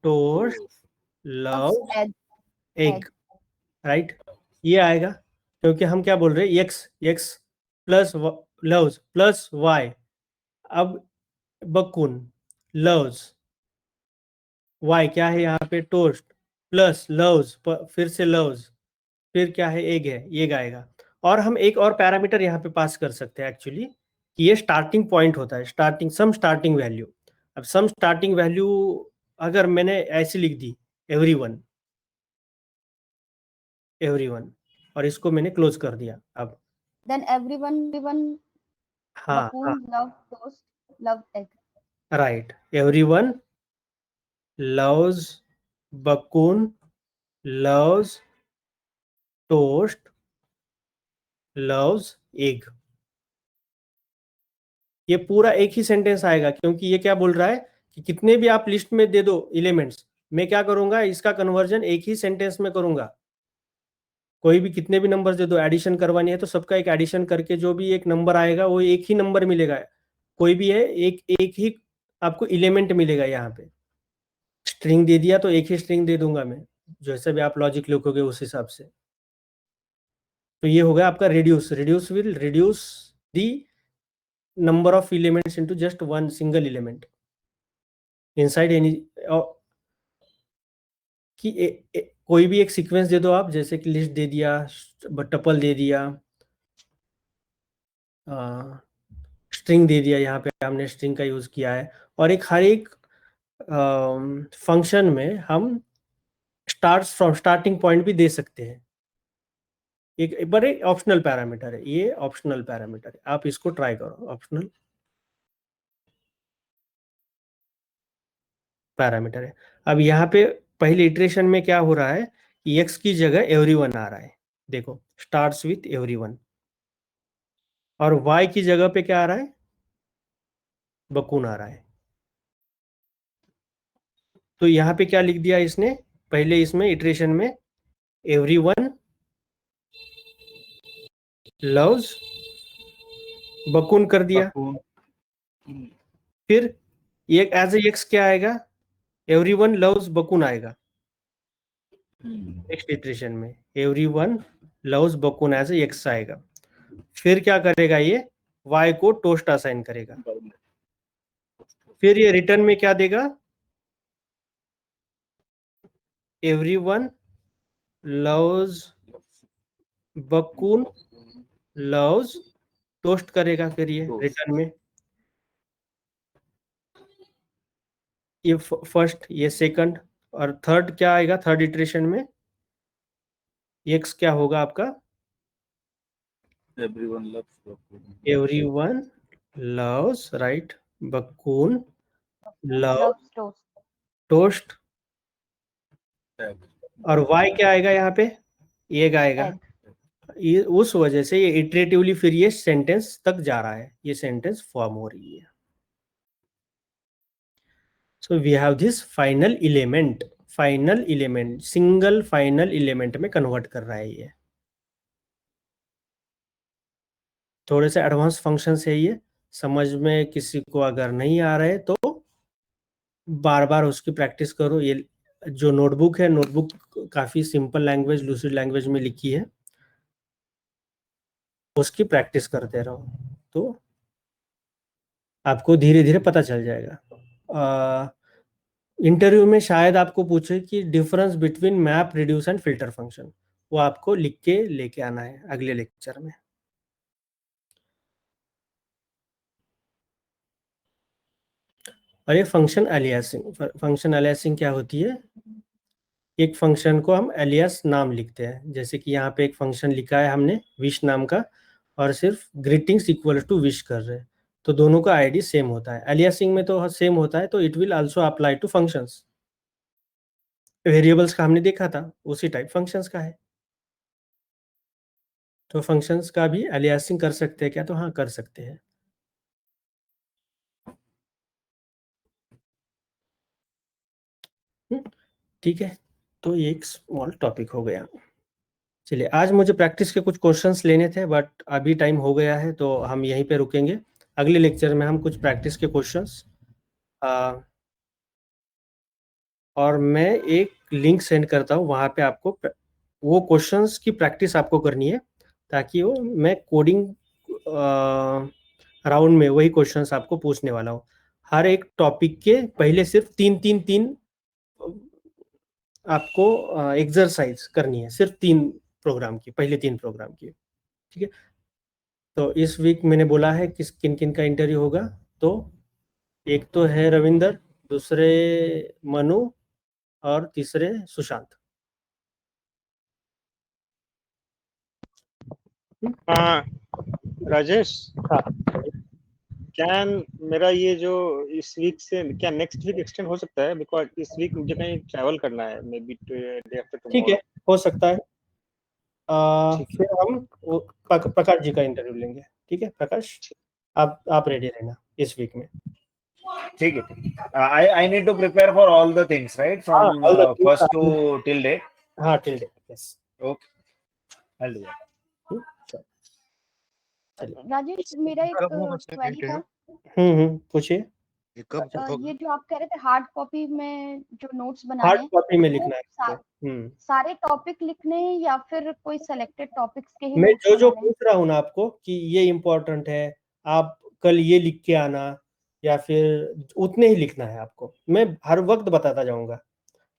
toast love egg, egg, right, ये आएगा क्योंकि हम क्या बोल रहे हैं, X X plus loves plus Y. अब बकुन लव्स वाई क्या है यहाँ पे, टोस्ट प्लस लव्स फिर से लव्स, फिर क्या है, एग है, एग आएगा। और हम एक और पैरामीटर यहाँ पे पास कर सकते हैं एक्चुअली, कि ये स्टार्टिंग पॉइंट होता है, सम स्टार्टिंग वैल्यू। अब सम स्टार्टिंग वैल्यू अगर मैंने ऐसी लिख दी एवरीवन और इसको मैंने क्लोज कर दिया। अब then everyone हाँ Bakun love toast, love egg. Right, everyone loves bacon loves toast loves egg. ये पूरा एक ही सेंटेंस आएगा क्योंकि ये क्या बोल रहा है कि कितने भी आप लिस्ट में दे दो एलिमेंट्स, मैं क्या करूंगा, इसका कन्वर्जन एक ही सेंटेंस में करूंगा। कोई भी कितने भी नंबर दे दो, एडिशन करवानी है तो सबका एक एडिशन करके जो भी एक नंबर आएगा वो एक ही नंबर मिलेगा। कोई भी है एक एक ही आपको एलिमेंट मिलेगा। यहाँ पे स्ट्रिंग दे दिया तो एक ही स्ट्रिंग दे दूंगा मैं, जैसे भी आप लॉजिक लिखोगे उस हिसाब से। तो ये होगा आपका reduce will reduce the number of elements into just one single element inside any कोई भी एक सीक्वेंस दे दो आप, जैसे कि लिस्ट दे दिया, टपल दे दिया, स्ट्रिंग दे दिया, यहाँ पे हमने स्ट्रिंग का यूज किया है। और एक हर एक फंक्शन में हम स्टार्टिंग पॉइंट भी दे सकते हैं। एक बड़े ऑप्शनल पैरामीटर है, ये ऑप्शनल पैरामीटर है, आप इसको ट्राई करो। ऑप्शनल पैरामीटर है। अब यहाँ पे पहले इटरेशन में क्या हो रहा है कि एक्स की जगह एवरीवन आ रहा है, देखो स्टार्ट्स विथ एवरीवन, और वाई की जगह पे क्या आ रहा है, बकून आ रहा है। तो यहाँ पे क्या लिख दिया इसने, पहले इसमें इटरेशन में एवरीवन लव्स बकून कर दिया, फिर ये एज एक्स क्या आएगा, एवरीवन लव्स बकून आएगा। नेक्स्ट इटरेशन में एवरीवन लव्स बकून एज एक्स आएगा। फिर क्या करेगा, ये y को टोस्ट असाइन करेगा। फिर ये रिटर्न में क्या देगा, everyone loves bacon loves toast करेगा। फिर ये रिटर्न में ये फर्स्ट, ये सेकंड और थर्ड क्या आएगा, थर्ड इटरेशन में एक्स क्या होगा आपका, everyone loves right bacon love toast, और y क्या आएगा यहाँ पे, एग आएगा। ये उस वजह से ये इटरेटिवली फिर ये सेंटेंस तक जा रहा है, ये सेंटेंस फॉर्म हो रही है। So we have this final element, single final element में कन्वर्ट कर रहा है ये। थोड़े से एडवांस फंक्शन है ये, समझ में किसी को अगर नहीं आ रहे तो बार बार उसकी प्रैक्टिस करो। ये जो नोटबुक है, नोटबुक काफी सिंपल लैंग्वेज, लूसिड लैंग्वेज में लिखी है, उसकी प्रैक्टिस करते रहो तो आपको धीरे धीरे पता चल जाएगा। इंटरव्यू में शायद आपको पूछे कि difference between map, reduce and filter function, वो आपको लिख के लेके आना है अगले लेक्चर में। और ये फंक्शन अलियासिंग क्या होती है, एक फंक्शन को हम एलियास नाम लिखते हैं। जैसे कि यहाँ पे एक फंक्शन लिखा है हमने विश नाम का, और सिर्फ ग्रीटिंग्स इक्वल टू विश कर रहे हैं, तो दोनों का आईडी सेम होता है। एलियासिंग में तो सेम होता है, तो it will also apply to functions. Variables का हमने देखा था, उसी टाइप फंक्शंस का है। तो फंक्शंस का भी एलियासिंग कर सकते हैं क्या, तो हाँ कर सकते हैं। ठीक है, तो ये एक स्मॉल टॉपिक हो गया। चलिए, आज मुझे प्रैक्टिस के कुछ क्वेश्चंस लेने थे, बट अभी टाइम हो गया है तो हम यहीं पे रुकेंगे। अगले लेक्चर में हम कुछ प्रैक्टिस के क्वेश्चंस और मैं एक लिंक सेंड करता हूँ, वहाँ पे आपको वो क्वेश्चंस की प्रैक्टिस आपको करनी है, ताकि वो मैं कोडिंग राउंड में वही क्वेश्चंस आपको पूछने वाला हूँ। हर एक टॉपिक के पहले सिर्फ तीन आपको एक्सरसाइज करनी है, सिर्फ 3 प्रोग्राम की, पहले 3 प्रोग्राम की, ठीक है। तो इस वीक मैंने बोला है किस किन किन का इंटरव्यू होगा। तो एक तो है रविंदर, दूसरे मनु और तीसरे सुशांत। हाँ राजेश, हाँ, क्या मेरा ये जो इस वीक से क्या नेक्स्ट वीक एक्सटेंड हो सकता है? बिकॉज इस वीक मुझे कहीं ट्रैवल करना है, मे बी डे आफ्टर ठीक है, टुमारो। हो सकता है। ठीक है। फिर हम वो प्रकाश जी का इंटरव्यू लेंगे, ठीक है। प्रकाश, आप रेडी रहना इस वीक में। ठीक है, ठीक है। I need to prepare for all the things, right? हाँ, From all the things first are- to till date. हाँ, till date, yes. Okay, I'll do that. Sure. चलिए। राजेश, मेरा एक कब होगा सर क्वेरी था। इंटरव्यू? पूछिए। ये कब होगा? ये जो आप कह रहे थे हार्ड कॉपी में जो नोट्स बनाने हार्ड हैं, कॉपी में वो लिखना है आपको। सारे टॉपिक लिखने हैं या फिर कोई सेलेक्टेड टॉपिक्स के ही मैं नोट्स जो बनाने हैं? पूछ रहा हूँ ना आपको कि ये इम्पोर्टेंट है, आप कल ये लिख के आना, या फिर उतने ही लिखना है आपको। मैं हर वक्त बताता जाऊंगा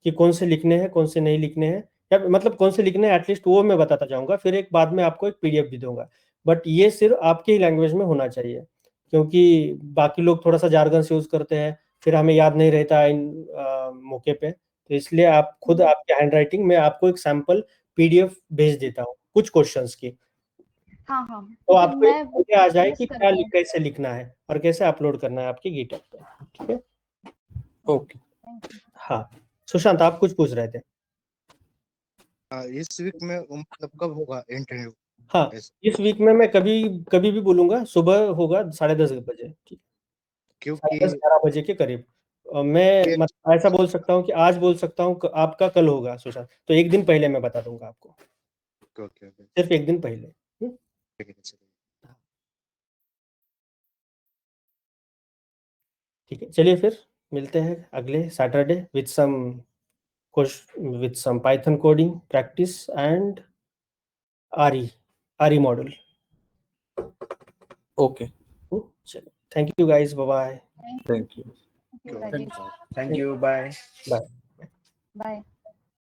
कि कौन से लिखने हैं, कौन से नहीं लिखने हैं, या मतलब कौन से लिखने हैं एटलीस्ट वो मैं बताता जाऊंगा। फिर एक बाद में आपको एक पीडीएफ भी दूंगा, बट ये सिर्फ आपके ही लैंग्वेज में होना चाहिए, क्योंकि बाकी लोग थोड़ा सा जार्गन यूज करते हैं, फिर हमें याद नहीं रहता इन मौके पे। तो इसलिए आप खुद आपके हैंड राइटिंग में आपको एक सैंपल पीडीएफ भेज देता हूँ कुछ क्वेश्चंस की, हाँ हाँ, तो तो आपको एक मैं वो आइडिया आ जाए प्रैक्टिस कि क्या करके कैसे लिखना है और कैसे अपलोड करना है आपके गिटहब पे, ठीक है। ओके, हाँ सुशांत, आप कुछ पूछ रहे थे। इस वीक में मतलब कब होगा इंटरव्यू? हाँ, इस वीक में मैं कभी भी बोलूंगा, सुबह होगा 10:30 बजे, ठीक, क्योंकि 11 बजे के करीब। मैं मतलब ऐसा बोल सकता हूँ कि आज बोल सकता हूँ, आपका कल होगा सुशांत, तो एक दिन पहले मैं बता दूंगा आपको, ओके सिर्फ एक दिन पहले। ठीक है, चलिए फिर मिलते हैं अगले Saturday with some Python coding practice and RE model. Okay. Thank you guys. Bye bye. Thank you. Thank you, Rajesh. Thank you. Bye. Bye. Bye.